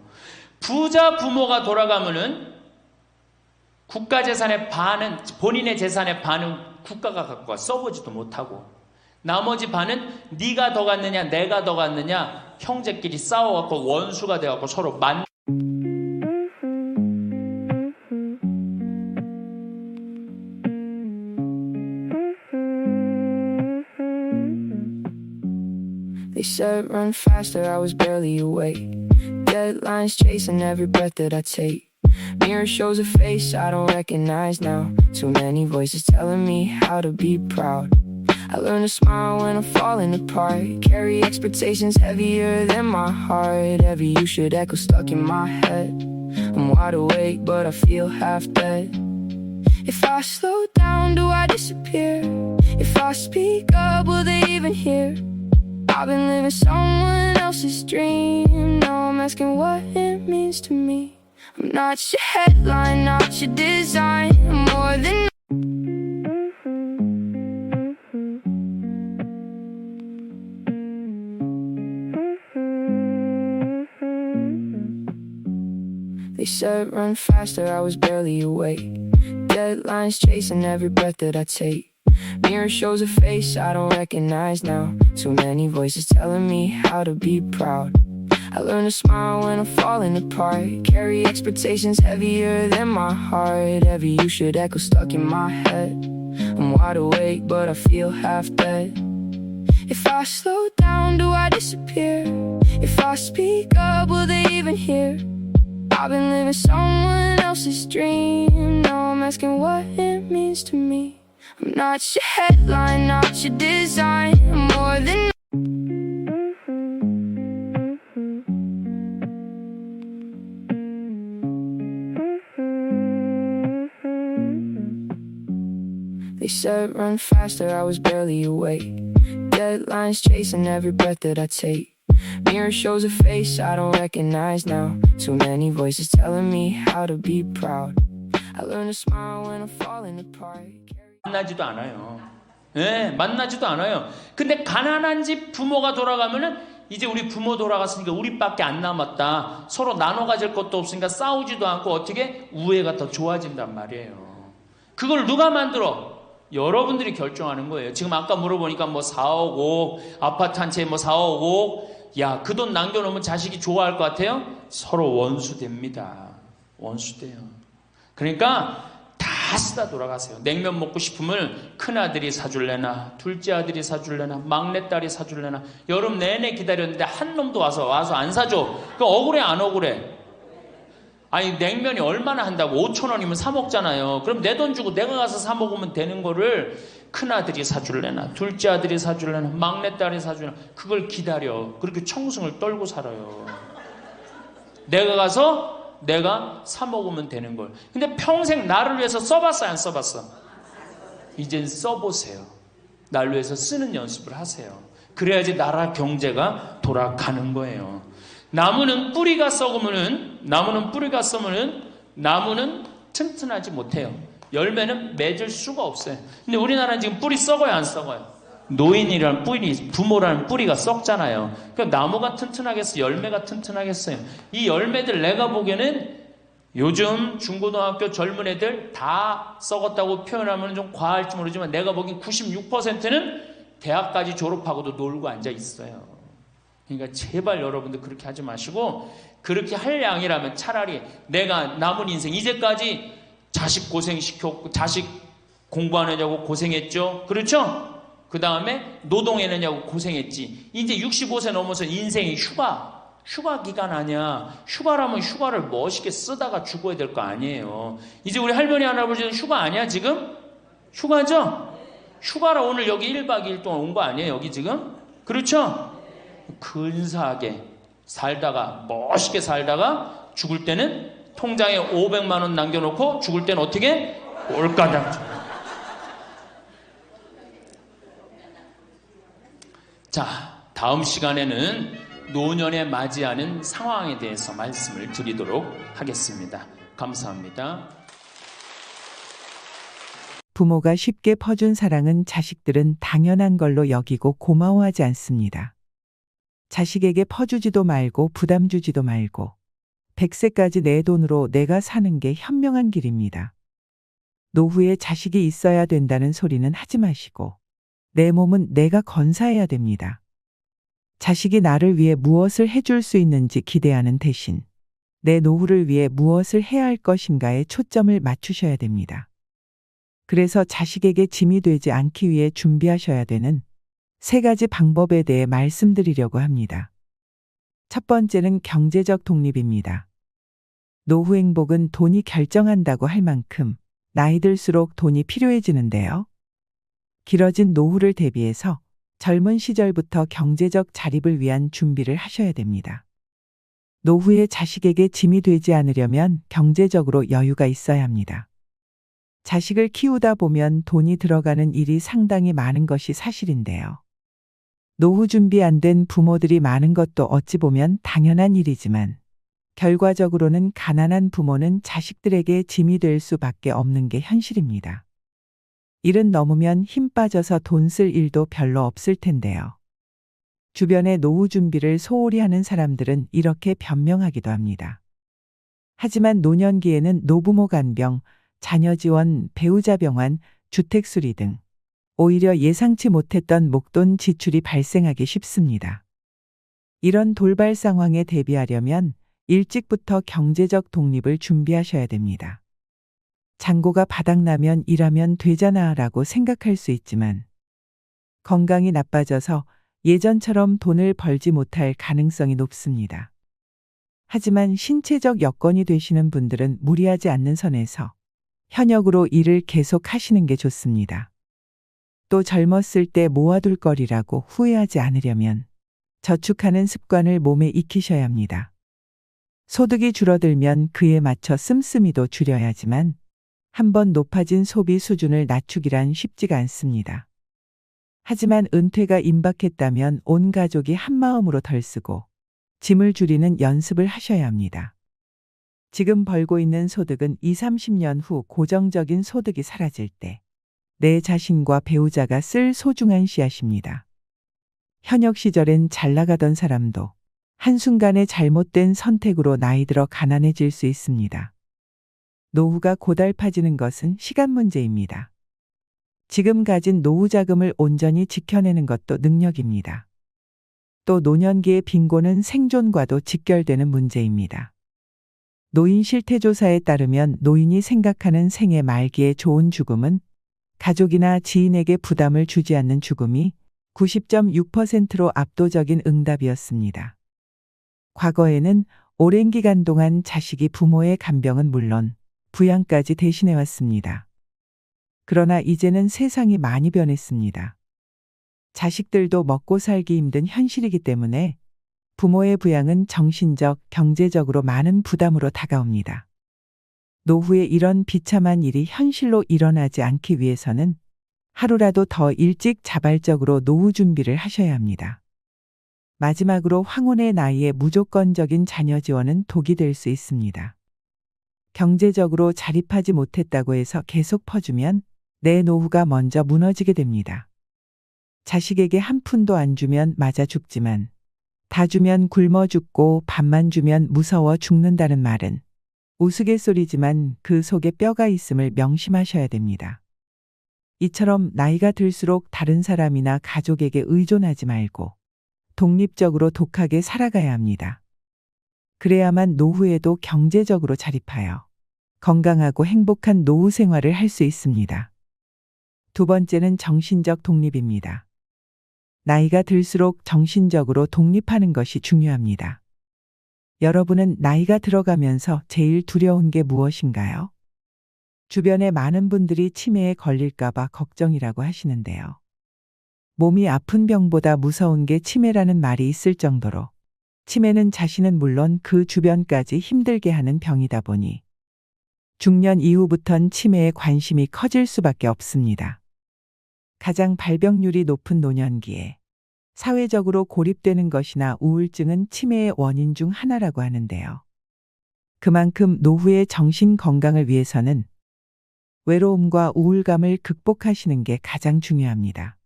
부자 부모가 돌아가면은 국가 재산의 반은, 본인의 재산의 반은 국가가 갖고 와 써보지도 못하고, 나머지 반은 네가 더 갔느냐 내가 더 갔느냐 형제끼리 싸워갖고 원수가 돼갖고 서로 They said run faster, I was barely awake. Deadlines chasing every breath that I take. Mirror shows a face I don't recognize now. Too many voices telling me how to be proud. I learn to smile when I'm falling apart. Carry expectations heavier than my heart. Every you should echo stuck in my head. I'm wide awake, but I feel half dead. If I slow down, do I disappear? If I speak up, will they even hear? I've been living someone else's dream. Now I'm asking what it means to me. I'm not your headline, not your design. I'm more than They said run faster, I was barely awake. Deadlines chasing every breath that I take. Mirror shows a face I don't recognize now. Too many voices telling me how to be proud. I learn to smile when I'm falling apart. Carry expectations heavier than my heart. Every you should echo stuck in my head. I'm wide awake, but I feel half dead. If I slow down, do I disappear? If I speak up, will they even hear? I've been living someone else's dream. Now I'm asking what it means to me. I'm not your headline, not your design. I'm more than They said run faster, I was barely awake. Deadlines chasing every breath that I take. Mirror shows a face I don't recognize now. Too many voices telling me how to be proud. I learn to smile when I'm falling apart. 만나지도 않아요. 네, 만나지도 않아요. 근데 가난한 집 부모가 돌아가면은 이제 우리 부모 돌아갔으니까 우리밖에 안 남았다. 서로 나눠 가질 것도 없으니까 싸우지도 않고 어떻게 우애가 더 좋아진단 말이에요. 그걸 누가 만들어? 여러분들이 결정하는 거예요. 지금 아까 물어보니까 뭐 4억 5억 아파트 한 채 뭐 4억 5억 야, 그 돈 남겨놓으면 자식이 좋아할 것 같아요? 서로 원수됩니다. 원수돼요. 그러니까 다 쓰다 돌아가세요. 냉면 먹고 싶으면 큰아들이 사줄래나 둘째 아들이 사줄래나 막내딸이 사줄래나 여름 내내 기다렸는데 한 놈도 와서 안 사줘. 그 억울해 안 억울해? 아니 냉면이 얼마나 한다고 5,000원이면 사 먹잖아요. 그럼 내 돈 주고 내가 가서 사 먹으면 되는 거를 큰아들이 사줄래나 둘째 아들이 사줄래나 막내딸이 사줄래나 그걸 기다려. 그렇게 청승을 떨고 살아요. 내가 가서 내가 사 먹으면 되는 걸. 근데 평생 나를 위해서 써봤어 안 써봤어? 이젠 써보세요. 나를 위해서 쓰는 연습을 하세요. 그래야지 나라 경제가 돌아가는 거예요. 나무는 뿌리가 썩으면은 나무는 튼튼하지 못해요. 열매는 맺을 수가 없어요. 근데 우리나라는 지금 뿌리 썩어요 안 썩어요? 노인이라는 뿌리, 부모라는 뿌리가 썩잖아요. 그러니까 나무가 튼튼하겠어요? 열매가 튼튼하겠어요? 이 열매들 내가 보기에는 요즘 중고등학교 젊은 애들 다 썩었다고 표현하면 좀 과할지 모르지만 내가 보기엔 96%는 대학까지 졸업하고도 놀고 앉아 있어요. 그러니까 제발 여러분들 그렇게 하지 마시고 그렇게 할 양이라면 차라리 내가 남은 인생 이제까지 자식 고생시켰고 자식 공부 안 하냐고 고생했죠. 그렇죠? 그 다음에 노동해내냐고 고생했지. 이제 65세 넘어서 인생이 휴가 기간 아니야. 휴가라면 휴가를 멋있게 쓰다가 죽어야 될 거 아니에요. 이제 우리 할머니 할아버지는 휴가 아니야 지금? 휴가죠? 휴가라 오늘 여기 1박 2일 동안 온 거 아니에요 여기 지금? 그렇죠? 근사하게 살다가 멋있게 살다가 죽을 때는 통장에 500만 원 남겨놓고 죽을 때는 어떻게? 올가당. 자, 다음 시간에는 노년에 맞이하는 상황에 대해서 말씀을 드리도록 하겠습니다. 감사합니다. 부모가 쉽게 퍼준 사랑은 자식들은 당연한 걸로 여기고 고마워하지 않습니다. 자식에게 퍼주지도 말고 부담 주지도 말고 100세까지 내 돈으로 내가 사는 게 현명한 길입니다. 노후에 자식이 있어야 된다는 소리는 하지 마시고 내 몸은 내가 건사해야 됩니다. 자식이 나를 위해 무엇을 해줄 수 있는지 기대하는 대신 내 노후를 위해 무엇을 해야 할 것인가에 초점을 맞추셔야 됩니다. 그래서 자식에게 짐이 되지 않기 위해 준비하셔야 되는 3가지 방법에 대해 말씀드리려고 합니다. 첫 번째는 경제적 독립입니다. 노후 행복은 돈이 결정한다고 할 만큼 나이 들수록 돈이 필요해지는데요. 길어진 노후를 대비해서 젊은 시절부터 경제적 자립을 위한 준비를 하셔야 됩니다. 노후에 자식에게 짐이 되지 않으려면 경제적으로 여유가 있어야 합니다. 자식을 키우다 보면 돈이 들어가는 일이 상당히 많은 것이 사실인데요. 노후 준비 안 된 부모들이 많은 것도 어찌 보면 당연한 일이지만 결과적으로는 가난한 부모는 자식들에게 짐이 될 수밖에 없는 게 현실입니다. 일은 넘으면 힘 빠져서 돈 쓸 일도 별로 없을 텐데요. 주변의 노후 준비를 소홀히 하는 사람들은 이렇게 변명하기도 합니다. 하지만 노년기에는 노부모 간병, 자녀 지원, 배우자 병환, 주택 수리 등 오히려 예상치 못했던 목돈 지출이 발생하기 쉽습니다. 이런 돌발 상황에 대비하려면 일찍부터 경제적 독립을 준비하셔야 됩니다. 잔고가 바닥나면 일하면 되잖아라고 생각할 수 있지만 건강이 나빠져서 예전처럼 돈을 벌지 못할 가능성이 높습니다. 하지만 신체적 여건이 되시는 분들은 무리하지 않는 선에서 현역으로 일을 계속 하시는 게 좋습니다. 또 젊었을 때 모아둘 거리라고 후회하지 않으려면 저축하는 습관을 몸에 익히셔야 합니다. 소득이 줄어들면 그에 맞춰 씀씀이도 줄여야지만 한번 높아진 소비 수준을 낮추기란 쉽지가 않습니다. 하지만 은퇴가 임박했다면 온 가족이 한마음으로 덜 쓰고 짐을 줄이는 연습을 하셔야 합니다. 지금 벌고 있는 소득은 20, 30년 후 고정적인 소득이 사라질 때 내 자신과 배우자가 쓸 소중한 씨앗입니다. 현역 시절엔 잘 나가던 사람도 한순간에 잘못된 선택으로 나이 들어 가난해질 수 있습니다. 노후가 고달파지는 것은 시간 문제입니다. 지금 가진 노후 자금을 온전히 지켜내는 것도 능력입니다. 또 노년기의 빈곤은 생존과도 직결되는 문제입니다. 노인 실태조사에 따르면 노인이 생각하는 생애 말기의 좋은 죽음은 가족이나 지인에게 부담을 주지 않는 죽음이 90.6%로 압도적인 응답이었습니다. 과거에는 오랜 기간 동안 자식이 부모의 간병은 물론 부양까지 대신해왔습니다. 그러나 이제는 세상이 많이 변했습니다. 자식들도 먹고 살기 힘든 현실이기 때문에 부모의 부양은 정신적, 경제적으로 많은 부담으로 다가옵니다. 노후에 이런 비참한 일이 현실로 일어나지 않기 위해서는 하루라도 더 일찍 자발적으로 노후 준비를 하셔야 합니다. 마지막으로 황혼의 나이에 무조건적인 자녀 지원은 독이 될 수 있습니다. 경제적으로 자립하지 못했다고 해서 계속 퍼주면 내 노후가 먼저 무너지게 됩니다. 자식에게 한 푼도 안 주면 맞아 죽지만 다 주면 굶어 죽고 밥만 주면 무서워 죽는다는 말은 우스갯소리지만 그 속에 뼈가 있음을 명심하셔야 됩니다. 이처럼 나이가 들수록 다른 사람이나 가족에게 의존하지 말고 독립적으로 독하게 살아가야 합니다. 그래야만 노후에도 경제적으로 자립하여 건강하고 행복한 노후 생활을 할 수 있습니다. 두 번째는 정신적 독립입니다. 나이가 들수록 정신적으로 독립하는 것이 중요합니다. 여러분은 나이가 들어가면서 제일 두려운 게 무엇인가요? 주변에 많은 분들이 치매에 걸릴까봐 걱정이라고 하시는데요. 몸이 아픈 병보다 무서운 게 치매라는 말이 있을 정도로 치매는 자신은 물론 그 주변까지 힘들게 하는 병이다 보니 중년 이후부턴 치매에 관심이 커질 수밖에 없습니다. 가장 발병률이 높은 노년기에 사회적으로 고립되는 것이나 우울증은 치매의 원인 중 하나라고 하는데요. 그만큼 노후의 정신 건강을 위해서는 외로움과 우울감을 극복하시는 게 가장 중요합니다.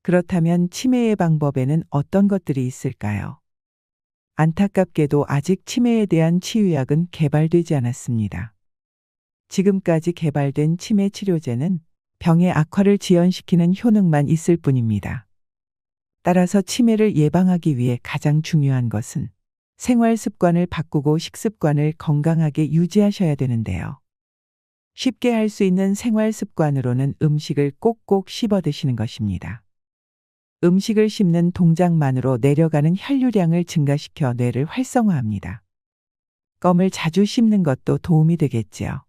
그렇다면 치매 예방법에는 어떤 것들이 있을까요? 안타깝게도 아직 치매에 대한 치유약은 개발되지 않았습니다. 지금까지 개발된 치매 치료제는 병의 악화를 지연시키는 효능만 있을 뿐입니다. 따라서 치매를 예방하기 위해 가장 중요한 것은 생활 습관을 바꾸고 식습관을 건강하게 유지하셔야 되는데요. 쉽게 할 수 있는 생활 습관으로는 음식을 꼭꼭 씹어 드시는 것입니다. 음식을 씹는 동작만으로 내려가는 혈류량을 증가시켜 뇌를 활성화합니다. 껌을 자주 씹는 것도 도움이 되겠지요.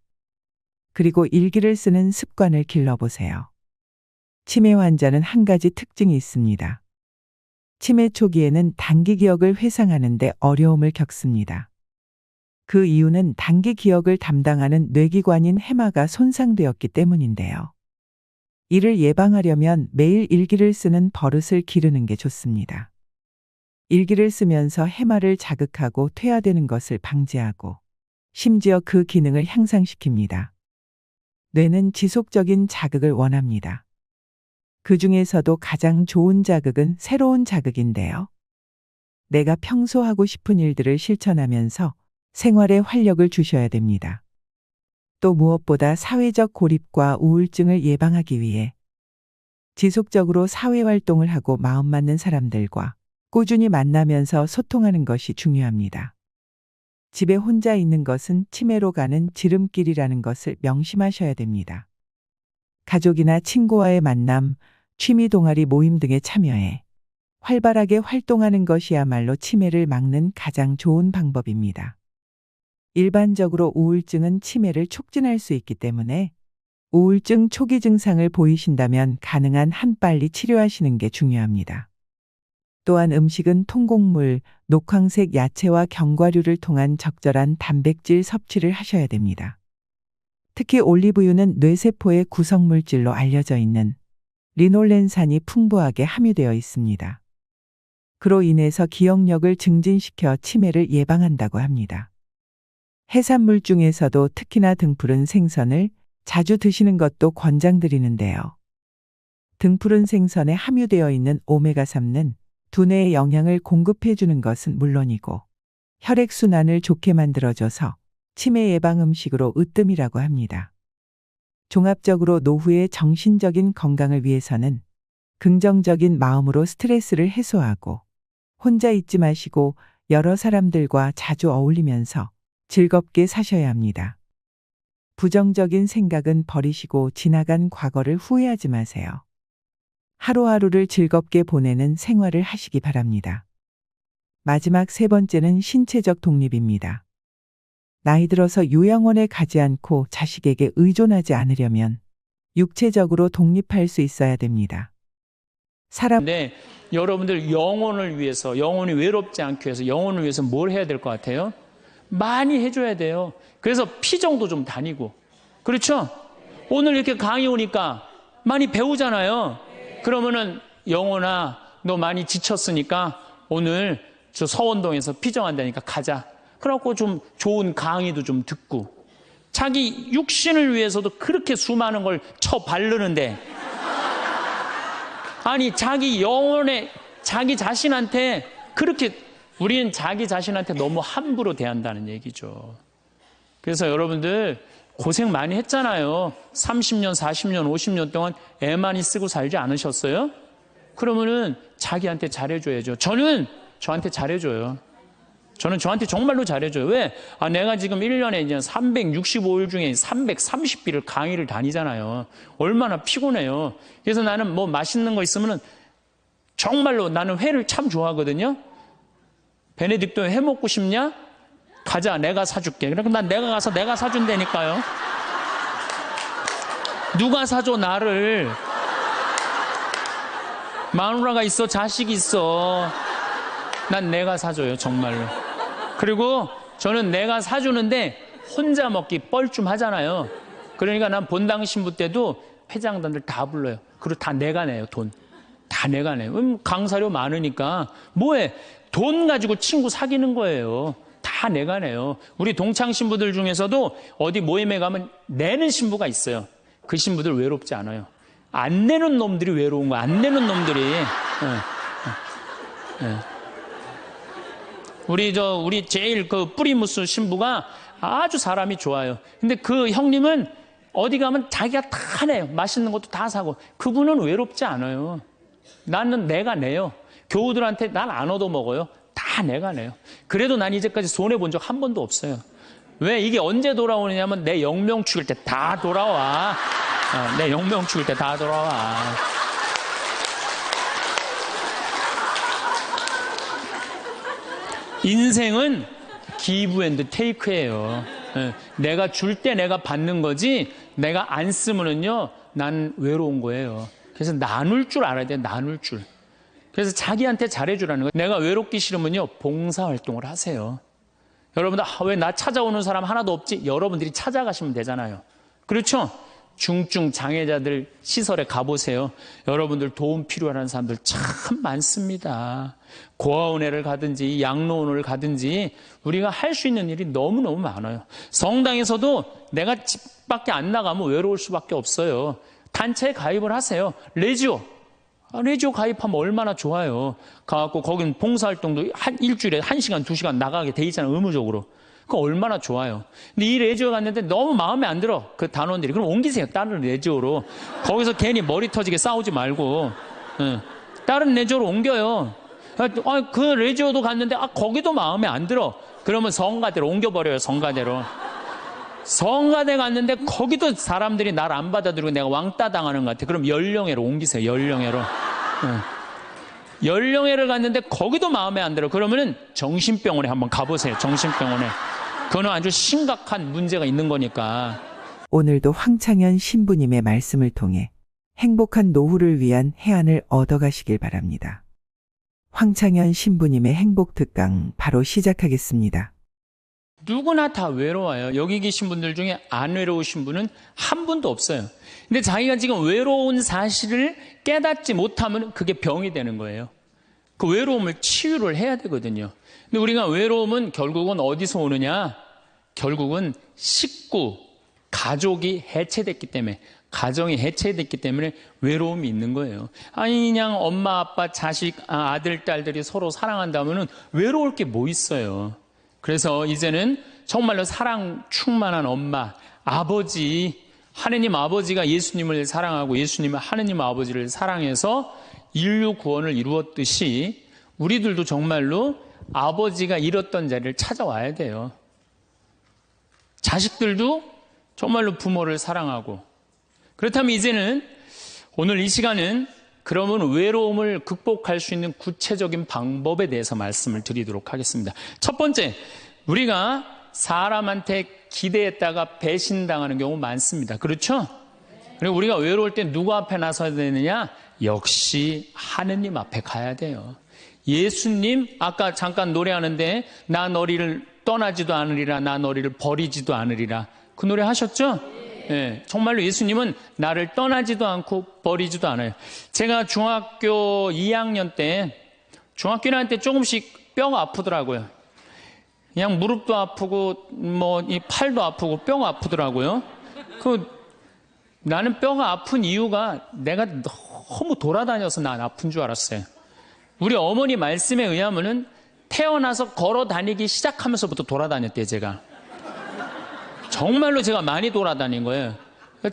그리고 일기를 쓰는 습관을 길러보세요. 치매 환자는 한 가지 특징이 있습니다. 치매 초기에는 단기 기억을 회상하는 데 어려움을 겪습니다. 그 이유는 단기 기억을 담당하는 뇌기관인 해마가 손상되었기 때문인데요. 이를 예방하려면 매일 일기를 쓰는 버릇을 기르는 게 좋습니다. 일기를 쓰면서 해마를 자극하고 퇴화되는 것을 방지하고 심지어 그 기능을 향상시킵니다. 뇌는 지속적인 자극을 원합니다. 그 중에서도 가장 좋은 자극은 새로운 자극인데요. 내가 평소 하고 싶은 일들을 실천하면서 생활에 활력을 주셔야 됩니다. 또 무엇보다 사회적 고립과 우울증을 예방하기 위해 지속적으로 사회활동을 하고 마음 맞는 사람들과 꾸준히 만나면서 소통하는 것이 중요합니다. 집에 혼자 있는 것은 치매로 가는 지름길이라는 것을 명심하셔야 됩니다. 가족이나 친구와의 만남, 취미 동아리 모임 등에 참여해 활발하게 활동하는 것이야말로 치매를 막는 가장 좋은 방법입니다. 일반적으로 우울증은 치매를 촉진할 수 있기 때문에 우울증 초기 증상을 보이신다면 가능한 한 빨리 치료하시는 게 중요합니다. 또한 음식은 통곡물, 녹황색 야채와 견과류를 통한 적절한 단백질 섭취를 하셔야 됩니다. 특히 올리브유는 뇌세포의 구성물질로 알려져 있는 리놀렌산이 풍부하게 함유되어 있습니다. 그로 인해서 기억력을 증진시켜 치매를 예방한다고 합니다. 해산물 중에서도 특히나 등푸른 생선을 자주 드시는 것도 권장드리는데요. 등푸른 생선에 함유되어 있는 오메가3는 두뇌에 영양을 공급해 주는 것은 물론이고 혈액순환을 좋게 만들어줘서 치매 예방 음식으로 으뜸이라고 합니다. 종합적으로 노후의 정신적인 건강을 위해서는 긍정적인 마음으로 스트레스를 해소하고 혼자 있지 마시고 여러 사람들과 자주 어울리면서 즐겁게 사셔야 합니다. 부정적인 생각은 버리시고 지나간 과거를 후회하지 마세요. 하루하루를 즐겁게 보내는 생활을 하시기 바랍니다. 마지막 세 번째는 신체적 독립입니다. 나이 들어서 요양원에 가지 않고 자식에게 의존하지 않으려면 육체적으로 독립할 수 있어야 됩니다. 근데 여러분들 영혼을 위해서, 영혼이 외롭지 않기 위해서, 영혼을 위해서 뭘 해야 될 것 같아요? 많이 해줘야 돼요. 그래서 피정도 좀 다니고. 그렇죠? 오늘 이렇게 강의 오니까 많이 배우잖아요. 그러면은 영혼아, 너 많이 지쳤으니까 오늘 저 서원동에서 피정한다니까 가자. 그래갖고 좀 좋은 강의도 좀 듣고. 자기 육신을 위해서도 그렇게 수많은 걸 쳐 바르는데, 아니 자기 영혼에, 자기 자신한테 그렇게, 우리는 자기 자신한테 너무 함부로 대한다는 얘기죠. 그래서 여러분들 고생 많이 했잖아요. 30년, 40년, 50년 동안 애 많이 쓰고 살지 않으셨어요? 그러면은 자기한테 잘해줘야죠. 저는 저한테 잘해줘요. 저는 저한테 정말로 잘해줘요. 왜? 내가 지금 1년에 이제 365일 중에 330일을 강의를 다니잖아요. 얼마나 피곤해요. 그래서 나는 뭐 맛있는 거 있으면은 정말로 나는 회를 참 좋아하거든요. 베네딕토 회 먹고 싶냐? 가자, 내가 사줄게. 그럼 난 내가 가서 내가 사준다니까요. 누가 사줘, 나를. 마누라가 있어, 자식이 있어. 난 내가 사줘요, 정말로. 그리고 저는 내가 사주는데 혼자 먹기 뻘쭘하잖아요. 그러니까 난 본당 신부 때도 회장단들 다 불러요. 그리고 다 내가 내요, 돈. 다 내가 내요. 강사료 많으니까. 뭐해? 돈 가지고 친구 사귀는 거예요. 다 내가 내요. 우리 동창 신부들 중에서도 어디 모임에 가면 내는 신부가 있어요. 그 신부들 외롭지 않아요. 안 내는 놈들이 외로운 거야. 안 내는 놈들이. 우리 제일 그 뿌리무스 신부가 아주 사람이 좋아요. 근데 그 형님은 어디 가면 자기가 다 내요. 맛있는 것도 다 사고. 그분은 외롭지 않아요. 나는 내가 내요. 교우들한테 난 안 얻어먹어요. 다 내가 내요. 그래도 난 이제까지 손해본 적 한 번도 없어요. 왜? 이게 언제 돌아오느냐면 내 영명 죽일 때 다 돌아와. 내 영명 죽일 때 다 돌아와. 인생은 기브 앤드 테이크예요. 내가 줄 때 내가 받는 거지, 내가 안 쓰면은요, 난 외로운 거예요. 그래서 나눌 줄 알아야 돼요. 나눌 줄. 그래서 자기한테 잘해주라는 거예요. 내가 외롭기 싫으면요, 봉사활동을 하세요. 여러분들, 왜 나 찾아오는 사람 하나도 없지? 여러분들이 찾아가시면 되잖아요. 그렇죠? 중증 장애자들 시설에 가보세요. 여러분들 도움 필요한 사람들 참 많습니다. 고아원회를 가든지 양로원을 가든지 우리가 할 수 있는 일이 너무너무 많아요. 성당에서도 내가 집 밖에 안 나가면 외로울 수밖에 없어요. 단체에 가입을 하세요. 레지오 가입하면 얼마나 좋아요. 가갖고 거긴 봉사활동도 일주일에 1시간, 2시간 나가게 돼 있잖아요. 의무적으로. 그거 얼마나 좋아요. 근데 이 레지오 갔는데 너무 마음에 안 들어. 그 단원들이. 그럼 옮기세요. 다른 레지오로. 거기서 괜히 머리 터지게 싸우지 말고. 다른 레지오로 옮겨요. 그 레지오도 갔는데 거기도 마음에 안 들어. 그러면 성가대로 옮겨버려요. 성가대로. 성가대 갔는데 거기도 사람들이 날 안 받아들이고 내가 왕따 당하는 것 같아. 그럼 연령회로 옮기세요. 연령회로. 연령회를 갔는데 거기도 마음에 안 들어. 그러면은 정신병원에 한번 가보세요. 정신병원에. 그거는 아주 심각한 문제가 있는 거니까. 오늘도 황창현 신부님의 말씀을 통해 행복한 노후를 위한 해안을 얻어가시길 바랍니다. 황창현 신부님의 행복 특강 바로 시작하겠습니다. 누구나 다 외로워요. 여기 계신 분들 중에 안 외로우신 분은 한 분도 없어요. 근데 자기가 지금 외로운 사실을 깨닫지 못하면 그게 병이 되는 거예요. 그 외로움을 치유를 해야 되거든요. 근데 우리가 외로움은 결국은 어디서 오느냐? 결국은 식구, 가족이 해체됐기 때문에, 가정이 해체됐기 때문에 외로움이 있는 거예요. 아니 그냥 엄마, 아빠, 자식, 아들, 딸들이 서로 사랑한다면은 외로울 게 뭐 있어요. 그래서 이제는 정말로 사랑 충만한 엄마, 아버지, 하느님 아버지가 예수님을 사랑하고 예수님은 하느님 아버지를 사랑해서 인류 구원을 이루었듯이 우리들도 정말로 아버지가 잃었던 자리를 찾아와야 돼요. 자식들도 정말로 부모를 사랑하고. 그렇다면 이제는 오늘 이 시간은 그러면 외로움을 극복할 수 있는 구체적인 방법에 대해서 말씀을 드리도록 하겠습니다. 첫 번째, 우리가 사람한테 기대했다가 배신당하는 경우 많습니다. 그렇죠? 그리고 우리가 외로울 때 누구 앞에 나서야 되느냐? 역시 하느님 앞에 가야 돼요. 예수님, 아까 잠깐 노래하는데 나 너희를 떠나지도 않으리라, 나 너희를 버리지도 않으리라. 그 노래 하셨죠? 네, 정말로 예수님은 나를 떠나지도 않고 버리지도 않아요. 제가 중학교 2학년 때, 중학교 1학년 때 조금씩 뼈가 아프더라고요. 그냥 무릎도 아프고, 이 팔도 아프고 뼈가 아프더라고요. 나는 뼈가 아픈 이유가 내가 너무 돌아다녀서 난 아픈 줄 알았어요. 우리 어머니 말씀에 의하면은 태어나서 걸어 다니기 시작하면서부터 돌아다녔대요, 제가. 정말로 제가 많이 돌아다닌 거예요.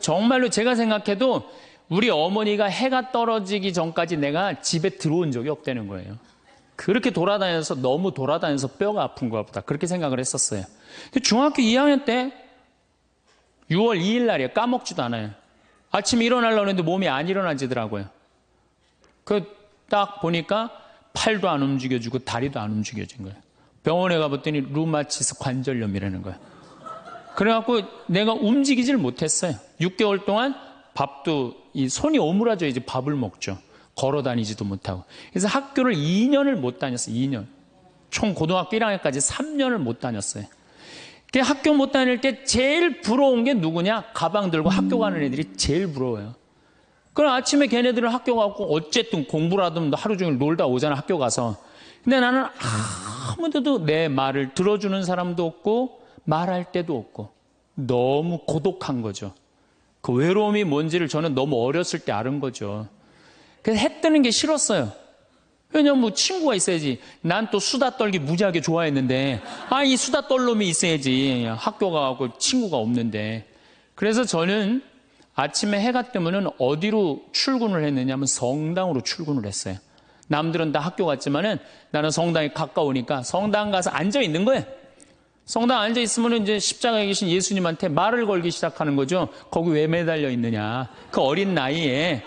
정말로 제가 생각해도 우리 어머니가 해가 떨어지기 전까지 내가 집에 들어온 적이 없다는 거예요. 그렇게 돌아다녀서 너무 돌아다녀서 뼈가 아픈 것 보다 그렇게 생각을 했었어요. 근데 중학교 2학년 때 6월 2일 날이에요. 까먹지도 않아요. 아침에 일어나려고 했는데 몸이 안 일어나지더라고요. 딱 보니까 팔도 안 움직여지고 다리도 안 움직여진 거예요. 병원에 가봤더니 루마티스 관절염이라는 거예요. 그래갖고 내가 움직이질 못했어요. 6개월 동안 밥도 이 손이 오므라져 이제 밥을 먹죠. 걸어 다니지도 못하고. 그래서 학교를 2년을 못 다녔어요. 2년. 총 고등학교 1학년까지 3년을 못 다녔어요. 학교 못 다닐 때 제일 부러운 게 누구냐? 가방 들고 학교 가는 애들이 제일 부러워요. 그럼 아침에 걔네들은 학교 가고 어쨌든 공부를 하든 하루 종일 놀다 오잖아, 학교 가서. 근데 나는 아무데도 내 말을 들어주는 사람도 없고 말할 때도 없고 너무 고독한 거죠. 그 외로움이 뭔지를 저는 너무 어렸을 때 알은 거죠. 그래서 해 뜨는 게 싫었어요. 왜냐면 친구가 있어야지. 난 또 수다 떨기 무지하게 좋아했는데 이 수다 떨 놈이 있어야지. 학교 가고 친구가 없는데. 그래서 저는 아침에 해가 뜨면은 어디로 출근을 했느냐면 성당으로 출근을 했어요. 남들은 다 학교 갔지만은 나는 성당이 가까우니까 성당 가서 앉아 있는 거예요. 성당 앉아 있으면 이제 십자가에 계신 예수님한테 말을 걸기 시작하는 거죠. 거기 왜 매달려 있느냐. 그 어린 나이에.